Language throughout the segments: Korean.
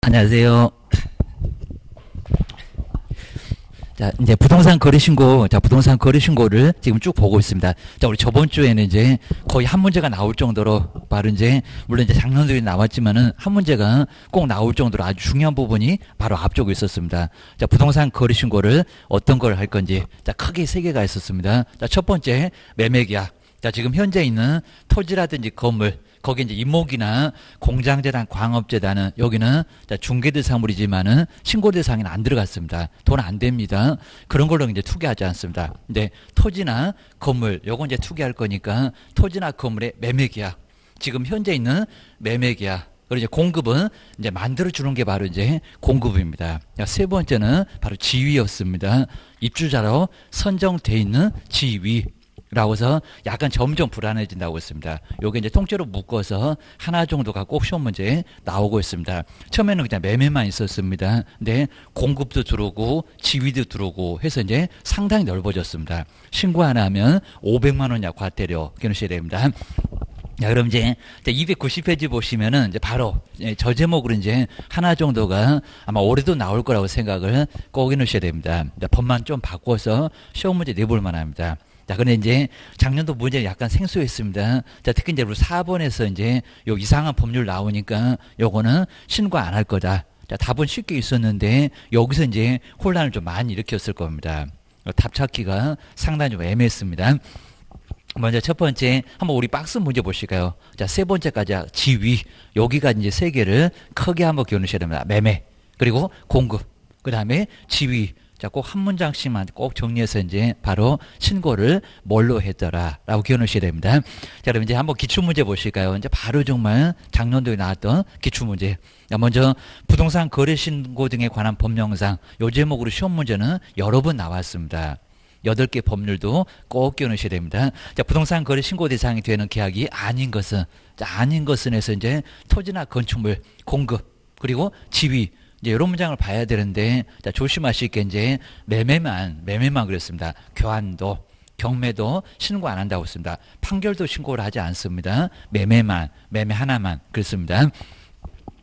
안녕하세요. 자, 이제 부동산 거래 신고, 부동산 거래 신고를 지금 쭉 보고 있습니다. 자, 우리 저번 주에는 이제 거의 한 문제가 나올 정도로, 바로 이제, 물론 이제 작년도에 나왔지만은 한 문제가 꼭 나올 정도로 아주 중요한 부분이 바로 앞쪽에 있었습니다. 자, 부동산 거래 신고를 어떤 걸 할 건지, 자, 크게 세 개가 있었습니다. 자, 첫 번째, 매매 계약. 자, 지금 현재 있는 토지라든지 건물, 거기 이제 임목이나 공장재단, 광업재단은 여기는 중개대상물이지만은 신고대상에는 안 들어갔습니다. 돈 안 됩니다. 그런 걸로 이제 투기하지 않습니다. 근데 토지나 건물, 요건 이제 투기할 거니까 토지나 건물의 매매계약. 지금 현재 있는 매매계약. 그리고 이제 공급은 이제 만들어주는 게 바로 이제 공급입니다. 세 번째는 바로 지위였습니다. 입주자로 선정돼 있는 지위. 라고 해서 약간 점점 불안해진다고 했습니다. 요게 이제 통째로 묶어서 하나 정도가 꼭 시험 문제에 나오고 있습니다. 처음에는 그냥 매매만 있었습니다. 근데 공급도 들어오고 지위도 들어오고 해서 이제 상당히 넓어졌습니다. 신고 하나 하면 500만 원 이하 과태료 기억하셔야 됩니다. 자, 그럼 이제 290페이지 보시면은 이제 바로 저 제목으로 이제 하나 정도가 아마 올해도 나올 거라고 생각을 꼭 해놓으셔야 됩니다. 법만 좀 바꿔서 시험 문제 내볼 만합니다. 자, 근데 이제 작년도 문제 약간 생소했습니다. 자, 특히 이제 우리 4번에서 이제 요 이상한 법률 나오니까 요거는 신고 안 할 거다. 자, 답은 쉽게 있었는데 여기서 이제 혼란을 좀 많이 일으켰을 겁니다. 답 찾기가 상당히 좀 애매했습니다. 먼저 첫 번째 한번 우리 박스 문제 보실까요? 자, 세 번째까지 지위. 여기가 이제 세 개를 크게 한번 기억하셔야 됩니다. 매매. 그리고 공급. 그 다음에 지위. 자, 꼭 한 문장씩만 꼭 정리해서 이제 바로 신고를 뭘로 했더라 라고 기억하셔야 됩니다. 자, 그럼 이제 한번 기출문제 보실까요? 이제 바로 정말 작년도에 나왔던 기출문제. 자, 먼저 부동산 거래 신고 등에 관한 법령상 요 제목으로 시험 문제는 여러 번 나왔습니다. 8개 법률도 꼭 기억하셔야 됩니다. 자, 부동산 거래 신고 대상이 되는 계약이 아닌 것은, 자, 아닌 것은 해서 이제 토지나 건축물 공급 그리고 지위. 이제 이런 문장을 봐야 되는데, 자, 조심하실 게 이제 매매만 그랬습니다. 교환도, 경매도 신고 안 한다고 했습니다. 판결도 신고를 하지 않습니다. 매매 하나만 그랬습니다.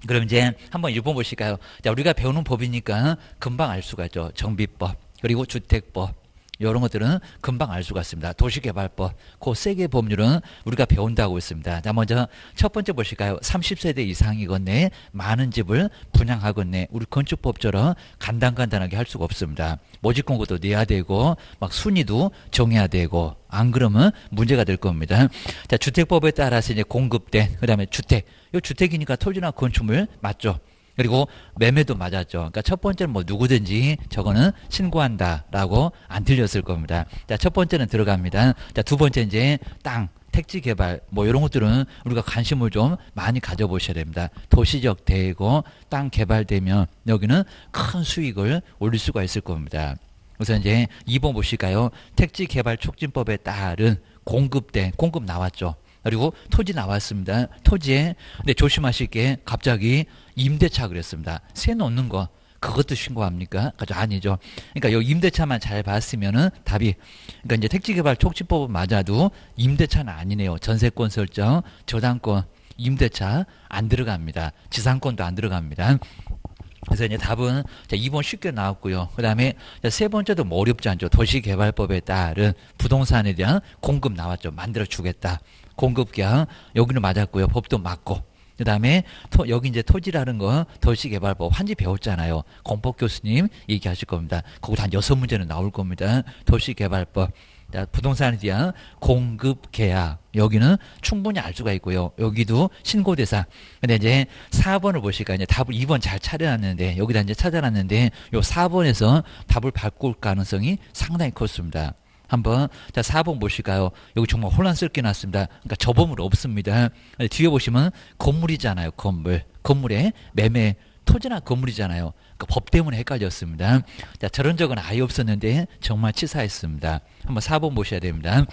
그럼 이제 한번 1번 보실까요? 자, 우리가 배우는 법이니까 금방 알 수가 있죠. 정비법, 그리고 주택법. 이런 것들은 금방 알 수가 있습니다. 도시개발법, 그 세 개 법률은 우리가 배운다고 했습니다. 자, 먼저 첫 번째 보실까요? 30세대 이상이건네, 많은 집을 분양하건네, 우리 건축법처럼 간단하게 할 수가 없습니다. 모집공고도 내야 되고, 막 순위도 정해야 되고, 안 그러면 문제가 될 겁니다. 자, 주택법에 따라서 이제 공급된, 그 다음에 주택. 이 주택이니까 토지나 건축물 맞죠? 그리고 매매도 맞았죠. 그러니까 첫 번째는 뭐 누구든지 저거는 신고한다라고 안 틀렸을 겁니다. 자, 첫 번째는 들어갑니다. 자, 두 번째 이제 땅, 택지 개발 뭐 이런 것들은 우리가 관심을 좀 많이 가져보셔야 됩니다. 도시적 대고 땅 개발되면 여기는 큰 수익을 올릴 수가 있을 겁니다. 그래서 이제 2번 보실까요? 택지 개발 촉진법에 따른 공급 나왔죠. 그리고 토지 나왔습니다. 토지에, 근데 조심하실 게 갑자기 임대차 그랬습니다. 세 놓는 거, 그것도 신고합니까? 아니죠. 그러니까 요 임대차만 잘 봤으면은 답이, 그러니까 이제 택지개발 촉진법은 맞아도 임대차는 아니네요. 전세권 설정, 저당권, 임대차 안 들어갑니다. 지상권도 안 들어갑니다. 그래서 이제 답은 2번 쉽게 나왔고요. 그 다음에 세 번째도 뭐 어렵지 않죠. 도시개발법에 따른 부동산에 대한 공급 나왔죠. 만들어주겠다. 공급계약 여기는 맞았고요. 법도 맞고. 그 다음에 여기 이제 토지라는 거 도시개발법 한지 배웠잖아요. 공법 교수님 얘기하실 겁니다. 거기서 한 6문제는 나올 겁니다. 도시개발법. 자, 부동산에 대한 공급계약. 여기는 충분히 알 수가 있고요. 여기도 신고대상. 근데 이제 4번을 보실까요? 이제 답을 2번 잘 찾아놨는데, 여기다 이제 찾아놨는데, 요 4번에서 답을 바꿀 가능성이 상당히 컸습니다. 한번, 자, 4번 보실까요? 여기 정말 혼란스럽게 났습니다. 그러니까 저범을 없습니다. 뒤에 보시면 건물이잖아요. 건물에 매매, 토지나 건물이잖아요. 그러니까 법 때문에 헷갈렸습니다. 자, 저런 적은 아예 없었는데 정말 치사했습니다. 한번 4번 보셔야 됩니다.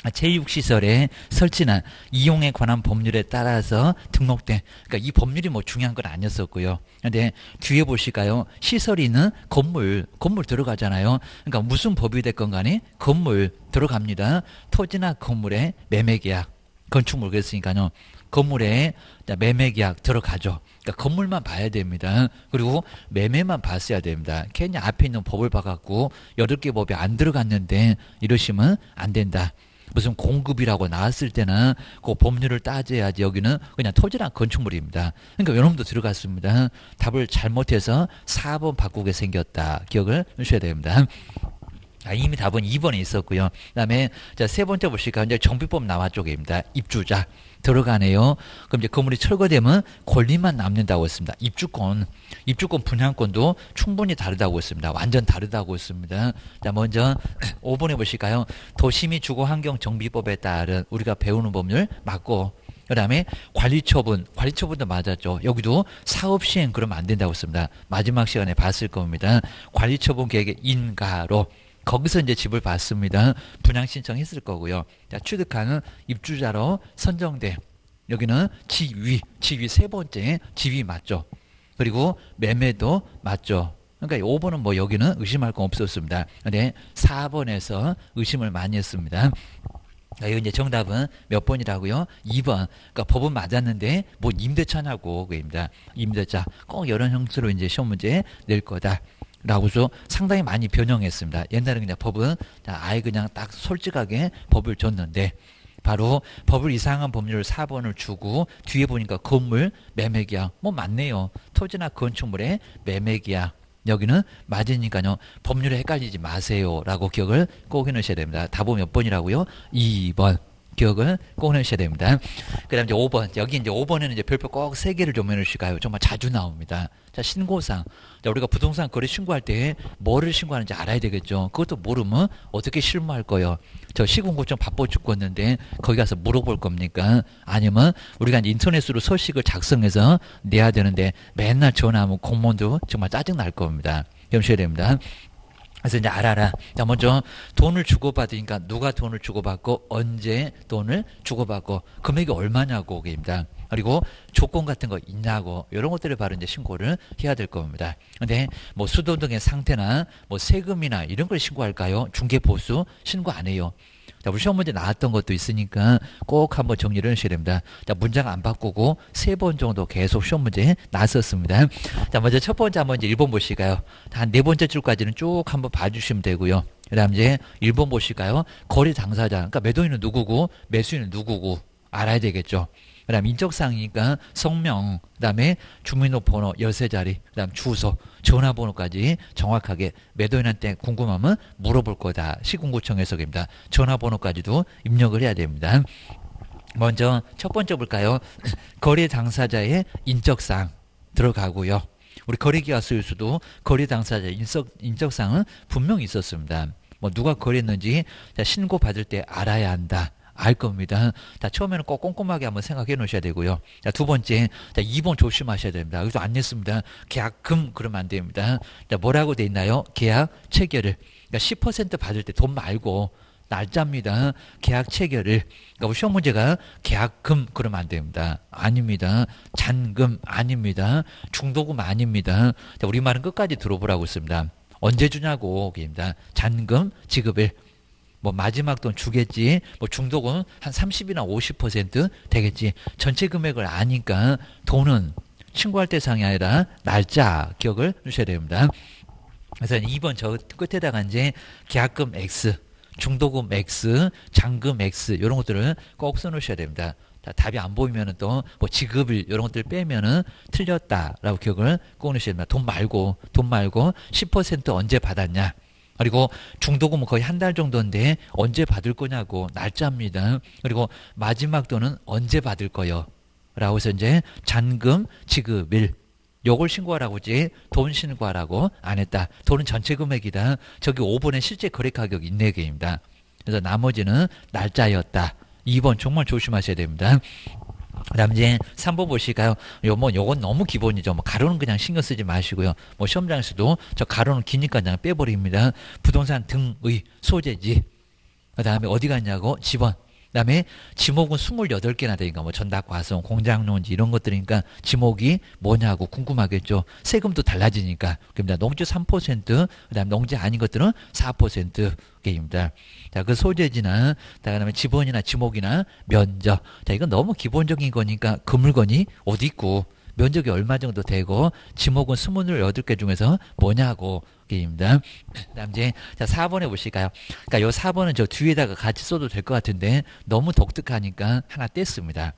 제6시설의 설치나 이용에 관한 법률에 따라서 등록된, 그러니까 이 법률이 뭐 중요한 건 아니었었고요. 근데 뒤에 보실까요? 시설이 있는 건물 들어가잖아요. 그러니까 무슨 법이 됐건 간에 건물 들어갑니다. 토지나 건물의 매매계약. 건축물 그랬으니까요. 건물에 매매계약 들어가죠. 그러니까 건물만 봐야 됩니다. 그리고 매매만 봤어야 됩니다. 괜히 앞에 있는 법을 봐갖고 8개 법이 안 들어갔는데 이러시면 안 된다. 무슨 공급이라고 나왔을 때는 그 법률을 따져야지. 여기는 그냥 토지랑 건축물입니다. 그러니까 요놈도 들어갔습니다. 답을 잘못해서 4번 바꾸게 생겼다. 기억을 하셔야 됩니다. 이미 답은 2번에 있었고요. 그다음에 세 번째 보실까요? 이제 정비법 나와 쪽입니다. 입주자 들어가네요. 그럼 이제 건물이 철거되면 권리만 남는다고 했습니다. 입주권 분양권도 충분히 다르다고 했습니다. 완전 다르다고 했습니다. 자, 먼저 5번에 보실까요? 도시및주거환경정비법에 따른 우리가 배우는 법률 맞고, 그 다음에 관리처분도 맞았죠. 여기도 사업시행 그러면 안 된다고 했습니다. 마지막 시간에 봤을 겁니다. 관리처분 계획의 인가로 거기서 이제 집을 봤습니다. 분양 신청했을 거고요. 자, 취득하는 입주자로 선정돼. 여기는 지위 세 번째 지위 맞죠. 그리고 매매도 맞죠. 그러니까 5번은 뭐 여기는 의심할 건 없었습니다. 근데 4번에서 의심을 많이 했습니다. 여기 이제 정답은 몇 번이라고요? 2번. 그러니까 법은 맞았는데 뭐 임대차냐고 그입니다. 임대차 꼭 이런 형태로 이제 시험 문제 낼 거다. 라고서 상당히 많이 변형했습니다. 옛날에 그냥 법은 아예 그냥 딱 솔직하게 법을 줬는데 바로 법을 이상한 법률 4번을 주고 뒤에 보니까 건물 매매계약 뭐 맞네요. 토지나 건축물의 매매계약 여기는 맞으니까요. 법률에 헷갈리지 마세요 라고 기억을 꼭 해놓으셔야 됩니다. 답은 몇 번이라고요? 2번. 기억을 꼭 해놓으셔야 됩니다. 그 다음 이제 5번. 여기 이제 5번에는 이제 별표 꼭 3개를 좀 해놓으실까요? 정말 자주 나옵니다. 자, 신고상. 자, 우리가 부동산 거래 신고할 때 뭐를 신고하는지 알아야 되겠죠. 그것도 모르면 어떻게 실무할 거예요? 저 시군구청 바빠 죽겠는데 거기 가서 물어볼 겁니까? 아니면 우리가 이제 인터넷으로 서식을 작성해서 내야 되는데 맨날 전화하면 공무원도 정말 짜증날 겁니다. 염셔야 됩니다. 그래서 이제 알아라. 자, 먼저 돈을 주고받으니까 누가 돈을 주고받고 언제 돈을 주고받고 금액이 얼마냐고 그입니다. 그리고 조건 같은 거 있냐고 이런 것들을 바로 이제 신고를 해야 될 겁니다. 근데 뭐 수도 등의 상태나 뭐 세금이나 이런 걸 신고할까요? 중개보수 신고 안 해요. 자, 우리 시험 문제 나왔던 것도 있으니까 꼭 한번 정리를 하셔야 됩니다. 자, 문장 안 바꾸고 3번 정도 계속 시험 문제 나왔었습니다. 자, 먼저 첫 번째 한번 이제 1번 보실까요? 한 4번째 줄까지는 쭉 한번 봐주시면 되고요. 그 다음 이제 1번 보실까요? 거래 당사자. 그러니까 매도인은 누구고 매수인은 누구고 알아야 되겠죠. 그 다음 인적사항이니까 성명, 그 다음에 주민등록번호 13자리, 그 다음 주소, 전화번호까지 정확하게 매도인한테 궁금하면 물어볼 거다. 시군구청 해석입니다. 전화번호까지도 입력을 해야 됩니다. 먼저 첫 번째 볼까요? 거래 당사자의 인적사항 들어가고요. 우리 거래계약서에서도 거래 당사자 인적사항은 분명히 있었습니다. 뭐 누가 거래했는지 신고받을 때 알아야 한다. 알 겁니다. 자, 처음에는 꼭 꼼꼼하게 한번 생각해 놓으셔야 되고요. 자, 두 번째, 자, 2번 조심하셔야 됩니다. 여기서 안 냈습니다. 계약금 그러면 안 됩니다. 자, 뭐라고 돼 있나요? 계약 체결을. 그러니까 10% 받을 때 돈 말고 날짜입니다. 계약 체결을. 그러니까 시험 문제가 계약금 그러면 안 됩니다. 아닙니다. 잔금 아닙니다. 중도금 아닙니다. 자, 우리말은 끝까지 들어보라고 했습니다. 언제 주냐고 그입니다. 잔금 지급일. 뭐 마지막 돈 주겠지. 뭐 중도금 한 30이나 50% 되겠지. 전체 금액을 아니까 돈은 신고할 대상이 아니라 날짜 기억을 주셔야 됩니다. 그래서 2번 저 끝에다가 이제 계약금 X, 중도금 X, 잔금 X 이런 것들을 꼭 써놓으셔야 됩니다. 답이 안 보이면은 또 뭐 지급일 이런 것들 빼면은 틀렸다라고 기억을 꼭 넣으셔야 됩니다. 돈 말고 10% 언제 받았냐. 그리고 중도금은 거의 한 달 정도인데 언제 받을 거냐고 날짜입니다. 그리고 마지막 돈은 언제 받을 거요? 라고 해서 이제 잔금 지급일 요걸 신고하라고지 돈 신고하라고 안 했다. 돈은 전체 금액이다. 저기 5번에 실제 거래 가격 인내 계입니다. 그래서 나머지는 날짜였다. 2번 정말 조심하셔야 됩니다. 그 다음 이제 3번 보실까요? 요건 너무 기본이죠. 뭐 가로는 그냥 신경 쓰지 마시고요. 뭐 시험장에서도 저 가로는 기니까 그냥 빼버립니다. 부동산 등의 소재지. 그 다음에 어디 갔냐고? 집원. 그다음에 지목은 28개나 되니까 뭐 전답 과송, 공장농지 이런 것들이니까 지목이 뭐냐고 궁금하겠죠. 세금도 달라지니까. 그러니까 농지 3%, 그다음에 농지 아닌 것들은 4%입니다. 자, 그 소재지나 그다음에 지번이나 지목이나 면적. 자, 이건 너무 기본적인 거니까 그 물건이 어디 있고 면적이 얼마 정도 되고 지목은 28개 중에서 뭐냐고 입니다. 그다음 이제 자 4번에 보실까요? 그러니까 요 4번은 저 뒤에다가 같이 써도 될 것 같은데 너무 독특하니까 하나 뗐습니다.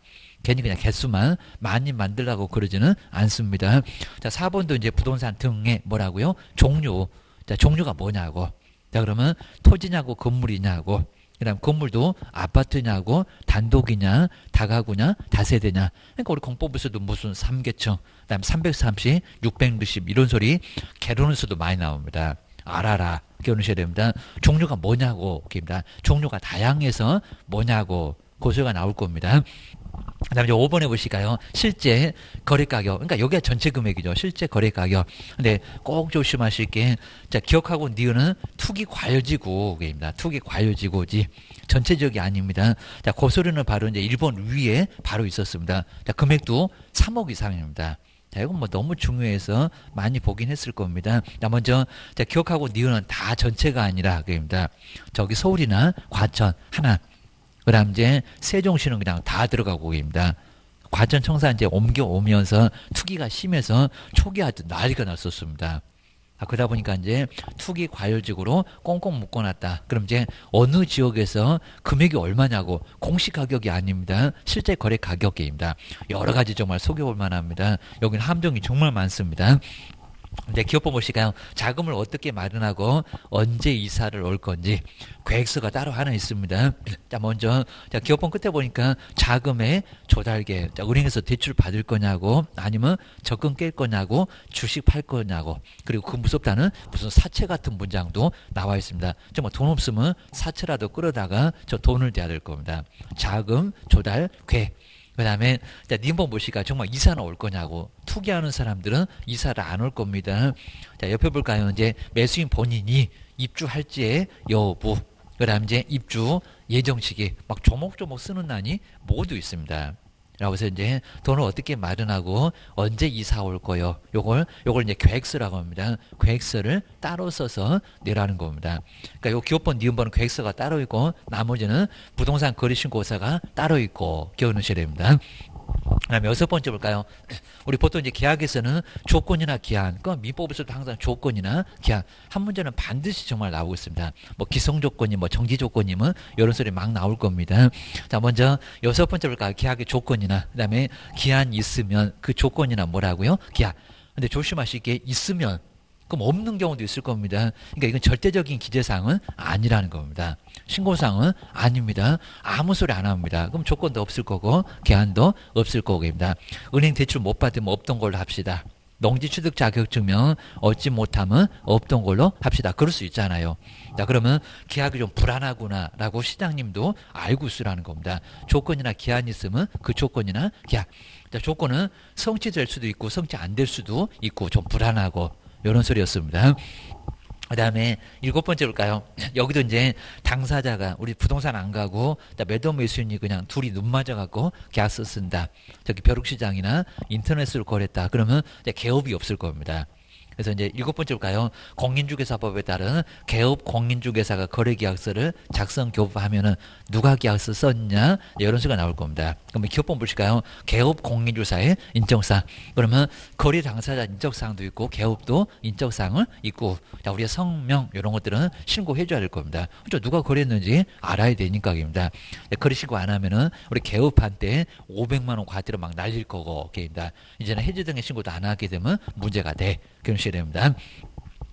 괜히 그냥 개수만 많이 만들라고 그러지는 않습니다. 자 4번도 이제 부동산 등의 뭐라고요? 종류. 자 종류가 뭐냐고. 자 그러면 토지냐고 건물이냐고. 그다음 건물도 아파트냐고 단독이냐 다가구냐 다세대냐. 그러니까 우리 공법에서도 무슨 3계층 그다음 330 660 이런 소리 개론에서도 많이 나옵니다. 알아라 기억하셔야 됩니다. 종류가 뭐냐고 입니다. 종류가 다양해서 뭐냐고 그 소리가 나올 겁니다. 그 다음에 5번에 보실까요? 실제 거래 가격. 그러니까 여기가 전체 금액이죠. 실제 거래 가격. 근데 꼭 조심하실 게, 자, 기억하고 니은은 투기 과열지구입니다. 투기 과열지구지. 전체적이 아닙니다. 자, 그 소리는 바로 이제 1번 위에 바로 있었습니다. 자, 금액도 3억 이상입니다. 자, 이건 뭐 너무 중요해서 많이 보긴 했을 겁니다. 자, 먼저, 자, 기억하고 니은은 다 전체가 아니라, 그입니다. 저기 서울이나 과천, 하나. 그 다음 이제 세종시는 그냥 다 들어가고 있습니다. 과천 청사 이제 옮겨오면서 투기가 심해서 초기 아주 난리가 났었습니다. 그러다 보니까 이제 투기 과열지구로 꽁꽁 묶어놨다. 그럼 이제 어느 지역에서 금액이 얼마냐고 공시 가격이 아닙니다. 실제 거래 가격입니다. 여러 가지 정말 속여볼 만합니다. 여기는 함정이 정말 많습니다. 이제 기업법 보실까요? 자금을 어떻게 마련하고 언제 이사를 올 건지 계획서가 따로 하나 있습니다. 자, 먼저 자, 기업법 끝에 보니까 자금의 조달계. 자, 은행에서 대출 받을 거냐고 아니면 적금 깰 거냐고 주식 팔 거냐고 그리고 그 무섭다는 무슨 사채 같은 문장도 나와 있습니다. 정말 돈 없으면 사채라도 끌어다가 저 돈을 대야 될 겁니다. 자금 조달 계획. 그 다음에 님번 보시까 정말 이사는 올 거냐고. 투기하는 사람들은 이사를 안 올 겁니다. 자, 옆에 볼까요? 이제 매수인 본인이 입주할지의 여부. 그 다음 이제 입주 예정 시기. 막 조목조목 쓰는 난이 모두 있습니다. 라고 해서 이제 돈을 어떻게 마련하고 언제 이사 올 거요. 요걸 이제 계획서라고 합니다. 계획서를 따로 써서 내라는 겁니다. 그러니까 요 기업번, 니은번은 계획서가 따로 있고 나머지는 부동산 거래신고서가 따로 있고 기억하셔야 됩니다. 그다음에 6번째 볼까요? 우리 보통 이제 계약에서는 조건이나 기한, 그 민법에서도 항상 조건이나 기한 한 문제는 반드시 정말 나오고 있습니다. 뭐 기성 조건이, 뭐 정지 조건이면 이런 소리 막 나올 겁니다. 자, 먼저 6번째 볼까요? 계약의 조건이나 그다음에 기한 있으면 그 조건이나 뭐라고요? 기한. 근데 조심하실 게 있으면 그럼 없는 경우도 있을 겁니다. 그러니까 이건 절대적인 기재사항은 아니라는 겁니다. 신고사항은 아닙니다. 아무 소리 안 합니다. 그럼 조건도 없을 거고 계한도 없을 거고입니다. 은행 대출 못 받으면 없던 걸로 합시다. 농지취득 자격증명 얻지 못하면 없던 걸로 합시다. 그럴 수 있잖아요. 자, 그러면 계약이 좀 불안하구나 라고 시장님도 알고 있으라는 겁니다. 조건이나 기한이 있으면 그 조건이나 기한. 자, 조건은 성취될 수도 있고 성취 안 될 수도 있고 좀 불안하고 이런 소리였습니다. 그 다음에 7번째 볼까요? 여기도 이제 당사자가 우리 부동산 안 가고 매도 매수인이 그냥 둘이 눈 맞아갖고 계약서 쓴다. 저기 벼룩시장이나 인터넷으로 거래했다. 그러면 이제 개업이 없을 겁니다. 그래서 이제 7번째 볼까요? 공인중개사법에 따른 개업 공인중개사가 거래계약서를 작성 교부하면은 누가 계약서 썼냐 이런 수가 나올 겁니다. 그러면 기업법 보실까요? 개업 공인중개사의 인적사항. 그러면 거래 당사자 인적사항도 있고 개업도 인적사항을 있고 자, 우리의 성명 이런 것들은 신고해줘야 될 겁니다. 그렇죠? 누가 거래했는지 알아야 되니까입니다. 거래 신고 안 하면은 우리 개업한 때 500만 원 과태료 막 날릴 거고 입니다. 이제는 해지 등의 신고도 안 하게 되면 문제가 돼. 그런 식이 됩니다.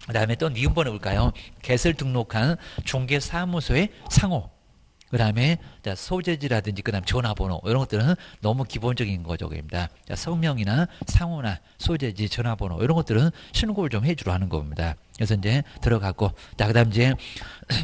그 다음에 또 니은번에 볼까요? 개설 등록한 중개사무소의 상호. 그 다음에 소재지라든지 그 다음 전화번호 이런 것들은 너무 기본적인 거죠. 입니다. 성명이나 상호나 소재지 전화번호 이런 것들은 신고를 좀 해주러 하는 겁니다. 그래서 이제 들어갔고 그 다음 이제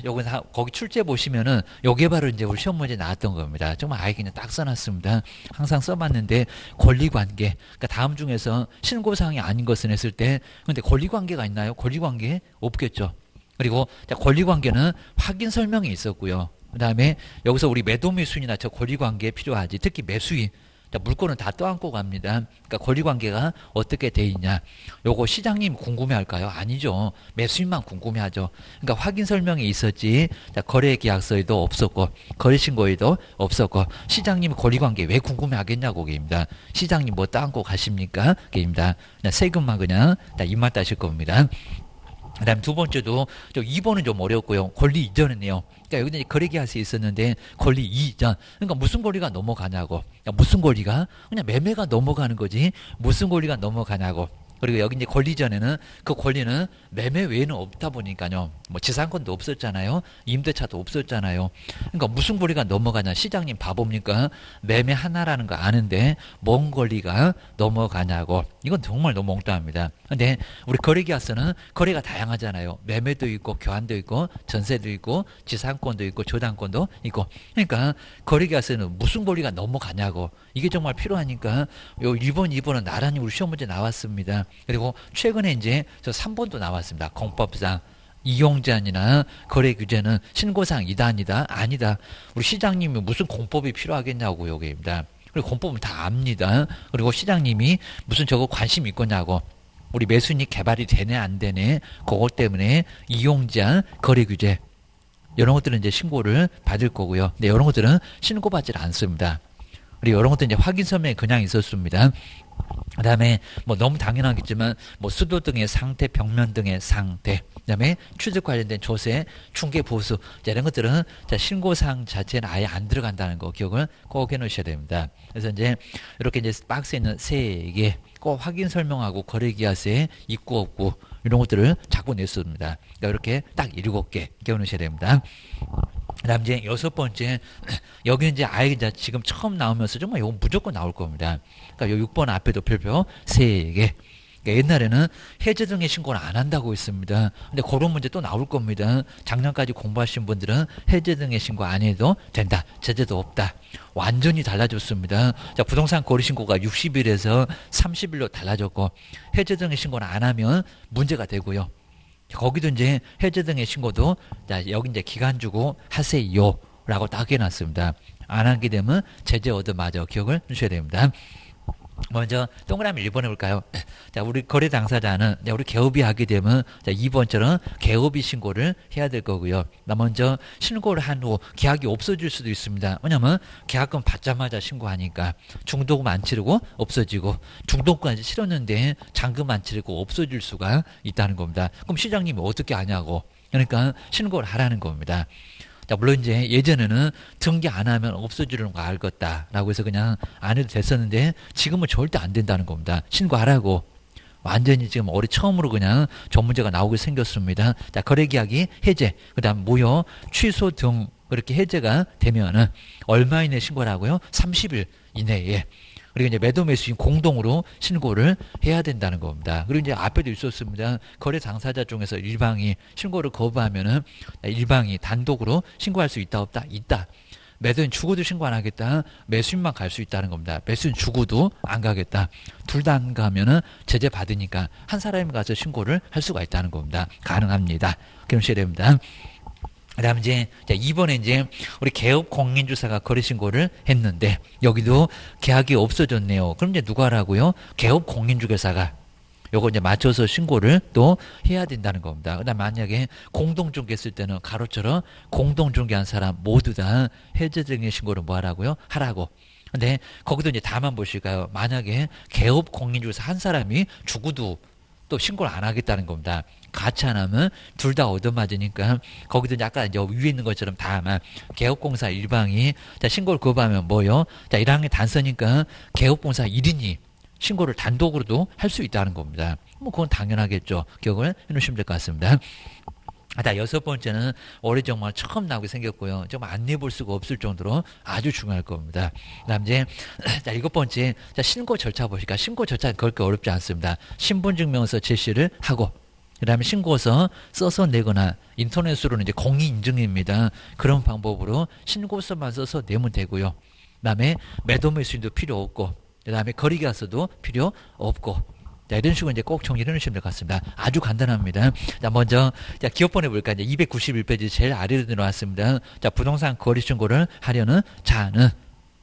요건 거기 출제 보시면은 요게 바로 이제 우리 시험 문제 나왔던 겁니다. 정말 아예 그냥 딱 써놨습니다. 항상 써봤는데 권리관계. 그러니까 다음 중에서 신고사항이 아닌 것은 했을 때 근데 권리관계가 있나요? 권리관계 없겠죠. 그리고 권리관계는 확인 설명이 있었고요. 그 다음에 여기서 우리 매도매수인이나 저 권리관계 필요하지. 특히 매수인. 자, 물건은 다 떠안고 갑니다. 그러니까 권리관계가 어떻게 돼 있냐. 요거 시장님 궁금해할까요? 아니죠. 매수인만 궁금해하죠. 그러니까 확인 설명이 있었지. 자, 거래계약서에도 없었고 거래신고에도 없었고 시장님 권리관계 왜 궁금해하겠냐고 게입니다. 시장님 뭐 떠안고 가십니까? 게입니다. 세금만 그냥 입만 따실 겁니다. 그 다음 두 번째도 2번은 좀 어렵고요. 권리 이전이네요. 그러니까 여기는 이제 거래계약서에 있었는데 권리 이전. 그러니까 무슨 권리가 넘어가냐고. 무슨 권리가? 그냥 매매가 넘어가는 거지. 무슨 권리가 넘어가냐고. 그리고 여기 이제 권리 전에는 그 권리는 매매 외에는 없다 보니까요. 뭐 지상권도 없었잖아요. 임대차도 없었잖아요. 그러니까 무슨 권리가 넘어가냐. 시장님 바보입니까? 매매 하나라는 거 아는데 뭔 권리가 넘어가냐고. 이건 정말 너무 엉뚱합니다. 근데 우리 거래계약서는 거래가 다양하잖아요. 매매도 있고 교환도 있고 전세도 있고 지상권도 있고 저당권도 있고. 그러니까 거래계약서는 무슨 권리가 넘어가냐고. 이게 정말 필요하니까 요 1번, 2번은 나란히 우리 시험 문제 나왔습니다. 그리고 최근에 이제 저 3번도 나왔습니다. 공법상 이용제한이나 거래 규제는 신고상 이단이다 아니다. 우리 시장님이 무슨 공법이 필요하겠냐고 여기입니다. 그리고 공법은 다 압니다. 그리고 시장님이 무슨 저거 관심 있겠냐고. 우리 매수인이 개발이 되네 안 되네 그것 때문에 이용제한 거래 규제 이런 것들은 이제 신고를 받을 거고요. 근데 이런 것들은 신고받지 않습니다. 그리고 이런 것들은 이제 확인 서명이 그냥 있었습니다. 그 다음에 뭐 너무 당연하겠지만 뭐 수도 등의 상태, 벽면 등의 상태, 그 다음에 취득 관련된 조세, 중개 보수 이런 것들은 자, 신고사항 자체는 아예 안 들어간다는 거 기억을 꼭 해놓으셔야 됩니다. 그래서 이제 이렇게 이제 박스에 있는 3개 꼭 확인 설명하고 거래계약서에 있고 없고 이런 것들을 자꾸 냈습니다. 그러니까 이렇게 딱 7개 기억하셔야 됩니다. 그 다음 이제 6번째, 여기는 이제 아예 이제 지금 처음 나오면서 정말 이건 무조건 나올 겁니다. 그러니까 요 6번 앞에도 별표 3개. 그러니까 옛날에는 해제 등의 신고를 안 한다고 했습니다. 근데 그런 문제 또 나올 겁니다. 작년까지 공부하신 분들은 해제 등의 신고 안 해도 된다. 제재도 없다. 완전히 달라졌습니다. 자, 부동산 거래 신고가 60일에서 30일로 달라졌고 해제 등의 신고를 안 하면 문제가 되고요. 거기도 이제 해제 등의 신고도 자, 여기 이제 기간 주고 하세요 라고 딱 해놨습니다. 안 하게 되면 제재 얻어맞아 기억을 주셔야 됩니다. 먼저 동그라미 1번 해볼까요? 자, 우리 거래 당사자는 우리 개업이 하게 되면 자, 2번처럼 개업이 신고를 해야 될 거고요. 나 먼저 신고를 한 후 계약이 없어질 수도 있습니다. 왜냐면 계약금 받자마자 신고하니까 중도금 안 치르고 없어지고 중도금까지 치렀는데 잔금 안 치르고 없어질 수가 있다는 겁니다. 그럼 시장님이 어떻게 하냐고. 그러니까 신고를 하라는 겁니다. 자, 물론 이제 예전에는 등기 안 하면 없어지는 거 알겠다라고 해서 그냥 안 해도 됐었는데 지금은 절대 안 된다는 겁니다. 신고하라고. 완전히 지금 올해 처음으로 그냥 전문제가 나오게 생겼습니다. 자, 거래계약이 해제, 그 다음 무효, 취소 등 그렇게 해제가 되면은 얼마 이내에 신고를 하고요? 30일 이내에. 그리고 이제 매도 매수인 공동으로 신고를 해야 된다는 겁니다. 그리고 이제 앞에도 있었습니다. 거래 당사자 중에서 일방이 신고를 거부하면은 일방이 단독으로 신고할 수 있다 없다? 있다. 매도인 죽어도 신고 안 하겠다. 매수인만 갈 수 있다는 겁니다. 매수인 죽어도 안 가겠다. 둘 다 안 가면은 제재 받으니까 한 사람이 가서 신고를 할 수가 있다는 겁니다. 가능합니다. 그러셔야 됩니다. 그 다음 이제 2번에 이제 우리 개업 공인주사가 거래신고를 했는데 여기도 계약이 없어졌네요. 그럼 이제 누가 하라고요? 개업 공인중개사가 요거 이제 맞춰서 신고를 또 해야 된다는 겁니다. 그 다음 만약에 공동중개 했을 때는 가로처럼 공동중개한 사람 모두 다 해제 등의 신고를 뭐 하라고요? 하라고. 근데 거기도 이제 다만 보실까요? 만약에 개업 공인중개사 한 사람이 죽어도 또 신고를 안 하겠다는 겁니다. 같이 안 하면 둘 다 얻어맞으니까 거기도 약간 이제 위에 있는 것처럼 다만 개업공사 일방이 자, 신고를 거부하면 뭐요? 자, 1학년 단서니까 개업공사 1인이 신고를 단독으로도 할 수 있다는 겁니다. 뭐 그건 당연하겠죠. 기억을 해놓으시면 될 것 같습니다. 자, 6번째는 올해 정말 처음 나오게 생겼고요. 정말 안 내볼 수가 없을 정도로 아주 중요할 겁니다. 그 다음 이제, 자, 7번째. 자, 신고 절차 보실까? 신고 절차는 그렇게 어렵지 않습니다. 신분증명서 제시를 하고, 그 다음에 신고서 써서 내거나, 인터넷으로는 이제 공인인증입니다. 그런 방법으로 신고서만 써서 내면 되고요. 그 다음에 매도 매수인도 필요 없고, 그 다음에 거래계약서도 필요 없고, 자, 이런 식으로 이제 꼭 정리를 해주시면 될 것 같습니다. 아주 간단합니다. 자, 먼저, 자, 기업번호 볼까요? 이제 291페이지 제일 아래로 들어왔습니다. 자, 부동산 거래 신고를 하려는 자는,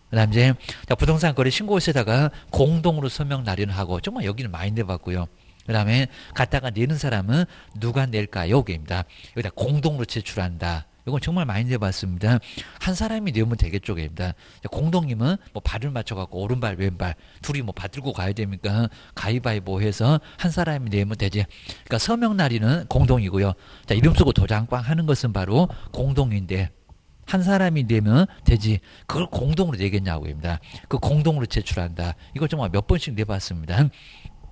그 다음 이제, 자, 부동산 거래 신고서에다가 공동으로 서명 날인을 하고, 정말 여기는 많이 내봤고요. 그 다음에 갖다가 내는 사람은 누가 낼까요? 입니다. 여기다 공동으로 제출한다. 이건 정말 많이 내봤습니다. 한 사람이 내면 되겠죠, 입니다. 공동이면 뭐 발을 맞춰갖고 오른발, 왼발 둘이 뭐 받들고 가야 됩니까? 가위바위보 해서 한 사람이 내면 되지. 그러니까 서명 날인은 공동이고요. 자, 이름 쓰고 도장꽝 하는 것은 바로 공동인데 한 사람이 내면 되지. 그걸 공동으로 내겠냐고입니다. 그 공동으로 제출한다. 이걸 정말 몇 번씩 내봤습니다.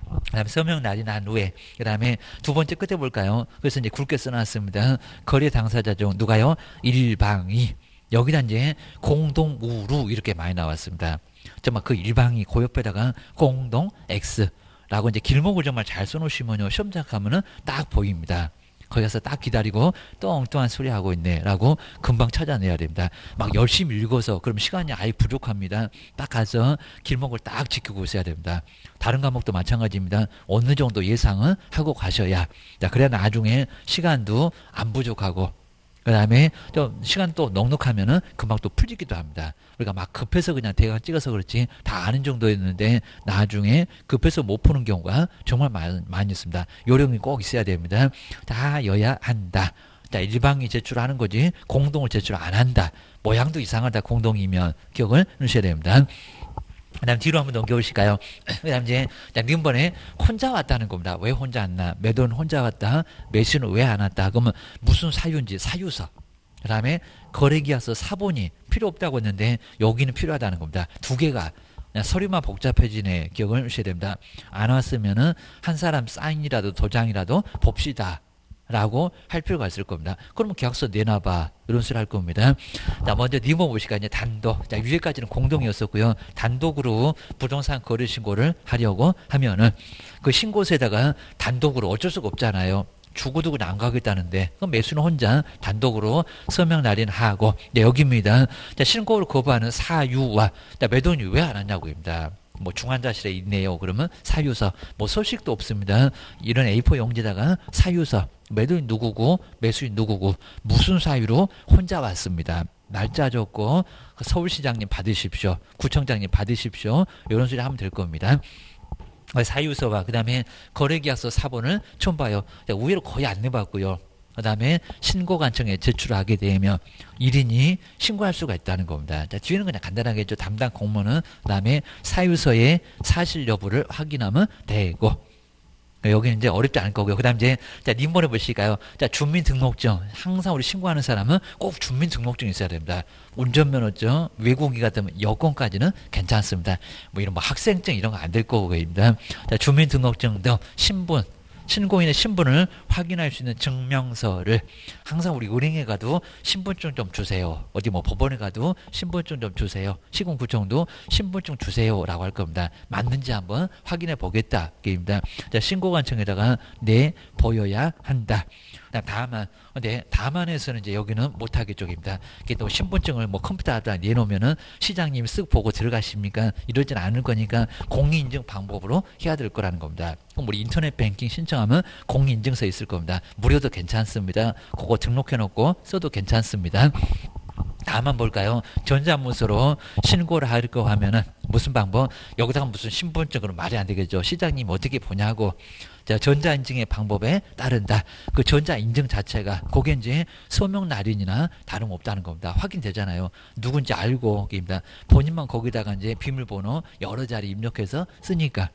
그 다음에 서명 날인한 후에 그 다음에 두 번째 끝에 볼까요? 그래서 이제 굵게 써놨습니다. 거래 당사자 중 누가요? 일방이. 여기다 이제 공동우루 이렇게 많이 나왔습니다. 정말 그 일방이 그 옆에다가 공동 X라고 이제 길목을 정말 잘 써놓으시면요. 시험 작하면은 딱 보입니다. 거기 가서 딱 기다리고 또 엉뚱한 소리 하고 있네 라고 금방 찾아내야 됩니다. 막 열심히 읽어서 그럼 시간이 아예 부족합니다. 딱 가서 길목을 딱 지키고 있어야 됩니다. 다른 과목도 마찬가지입니다. 어느 정도 예상은 하고 가셔야, 자, 그래야 나중에 시간도 안 부족하고 그 다음에 좀 시간 또 넉넉하면은 금방 또 풀리기도 합니다. 그러니까 막 급해서 그냥 대강 찍어서 그렇지 다 아는 정도였는데 나중에 급해서 못 푸는 경우가 정말 많이 있습니다. 요령이 꼭 있어야 됩니다. 다여야 한다. 자, 일방이 제출하는 거지 공동을 제출 안 한다. 모양도 이상하다. 공동이면 기억을 넣으셔야 됩니다. 그 다음 뒤로 한번 넘겨보실까요? 그 다음 이제, 니은번에 혼자 왔다는 겁니다. 왜 혼자 왔나? 매도는 혼자 왔다. 매수는 왜 안 왔다? 그러면 무슨 사유인지 사유서. 그 다음에 거래계약서 사본이 필요 없다고 했는데 여기는 필요하다는 겁니다. 두 개가. 그냥 서류만 복잡해지네. 기억을 하셔야 됩니다. 안 왔으면은 한 사람 사인이라도 도장이라도 봅시다. 라고 할 필요가 있을 겁니다. 그러면 계약서 내놔봐. 이런 소리 할 겁니다. 자, 먼저 니모 보시까 이제 단독. 자, 위에까지는 공동이었었고요. 단독으로 부동산 거래 신고를 하려고 하면은 그 신고서에다가 단독으로 어쩔 수가 없잖아요. 주고도 안 가겠다는데 그럼 매수는 혼자 단독으로 서명 날인하고, 네, 여기입니다. 자, 신고를 거부하는 사유와, 자, 매도인이 왜 안 왔냐고입니다. 뭐 중환자실에 있네요. 그러면 사유서. 뭐 소식도 없습니다. 이런 A4 용지다가 사유서. 매도인 누구고 매수인 누구고 무슨 사유로 혼자 왔습니다. 날짜 적고 서울시장님 받으십시오. 구청장님 받으십시오. 이런 소리 하면 될 겁니다. 사유서와 그 다음에 거래계약서 사본을 첨부하여, 의외로 거의 안 내봤고요. 그 다음에 신고관청에 제출하게 되면 1인이 신고할 수가 있다는 겁니다. 자, 뒤에는 그냥 간단하게 했죠. 담당 공무원은 그 다음에 사유서의 사실 여부를 확인하면 되고, 여기는 이제 어렵지 않을 거고요. 그 다음 이제, 자, 님번에 보실까요? 자, 주민등록증. 항상 우리 신고하는 사람은 꼭 주민등록증이 있어야 됩니다. 운전면허증, 외국인 같으면 여권까지는 괜찮습니다. 뭐 이런 뭐 학생증 이런 거 안 될 거고입니다. 자, 주민등록증 등 신분, 신고인의 신분을 확인할 수 있는 증명서를 항상 우리 은행에 가도 신분증 좀 주세요. 어디 뭐 법원에 가도 신분증 좀 주세요. 시군구청도 신분증 주세요라고 할 겁니다. 맞는지 한번 확인해 보겠다. 게임입니다. 자, 신고관청에다가 내 보여야 한다. 다만, 근데 다만에서는 이제 여기는 못하게 쪽입니다. 이게 또 신분증을 뭐 컴퓨터에다 내놓으면은 시장님이 쓱 보고 들어가십니까? 이러진 않을 거니까 공인인증 방법으로 해야 될 거라는 겁니다. 그럼 우리 인터넷 뱅킹 신청하면 공인인증서 있을 겁니다. 무료도 괜찮습니다. 그거 등록해놓고 써도 괜찮습니다. 다만 볼까요? 전자문서로 신고를 할 거 하면은 무슨 방법? 여기다가 무슨 신분증으로 말이 안 되겠죠. 시장님 어떻게 보냐고. 자, 전자인증의 방법에 따른다. 그 전자인증 자체가 그게 이제 서명 날인이나 다름없다는 겁니다. 확인되잖아요. 누군지 알고 입니다. 본인만 거기다가 이제 비밀번호 여러 자리 입력해서 쓰니까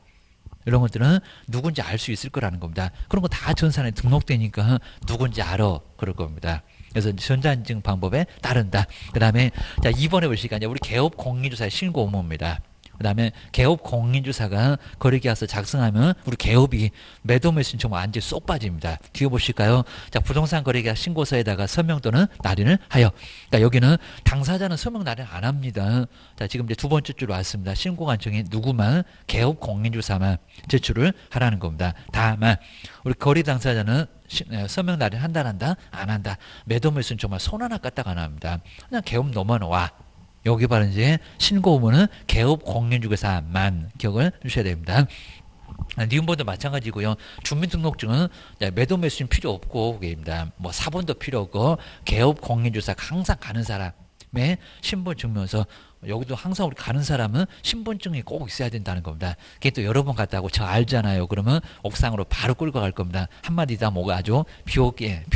이런 것들은 누군지 알 수 있을 거라는 겁니다. 그런 거 다 전산에 등록되니까 누군지 알아 그럴 겁니다. 그래서 전자인증 방법에 따른다. 그 다음에 자, 2번에 보시니까 우리 개업 공인주사의 신고 의무입니다. 그 다음에 개업 공인주사가 거래계약서 작성하면 우리 개업이 매도매수인 정말 완전 쏙 빠집니다. 뒤에 보실까요? 자, 부동산 거래계약 신고서에다가 서명 또는 날인을 하여. 그러니까 여기는 당사자는 서명 날인 안 합니다. 자, 지금 이제 두 번째 줄 왔습니다. 신고관청에 누구만 개업 공인주사만 제출을 하라는 겁니다. 다만 우리 거래 당사자는 서명 날인 한다 안 한다. 매도매수인 정말 손 하나 까딱 안 합니다. 그냥 개업 넘어와. 여기 바로 이제 신고 의무는 개업 공인중개사만 기억을 주셔야 됩니다. 니은번도 마찬가지고요. 주민등록증은 매도 매수인 필요 없고 그입니다. 뭐 사본도 필요 없고 개업 공인주사 항상 가는 사람의 신분증명서 여기도 항상 우리 가는 사람은 신분증이 꼭 있어야 된다는 겁니다. 그게 또 여러 번 갔다 고 저 알잖아요. 그러면 옥상으로 바로 끌고 갈 겁니다. 한마디 다 뭐가 아주 비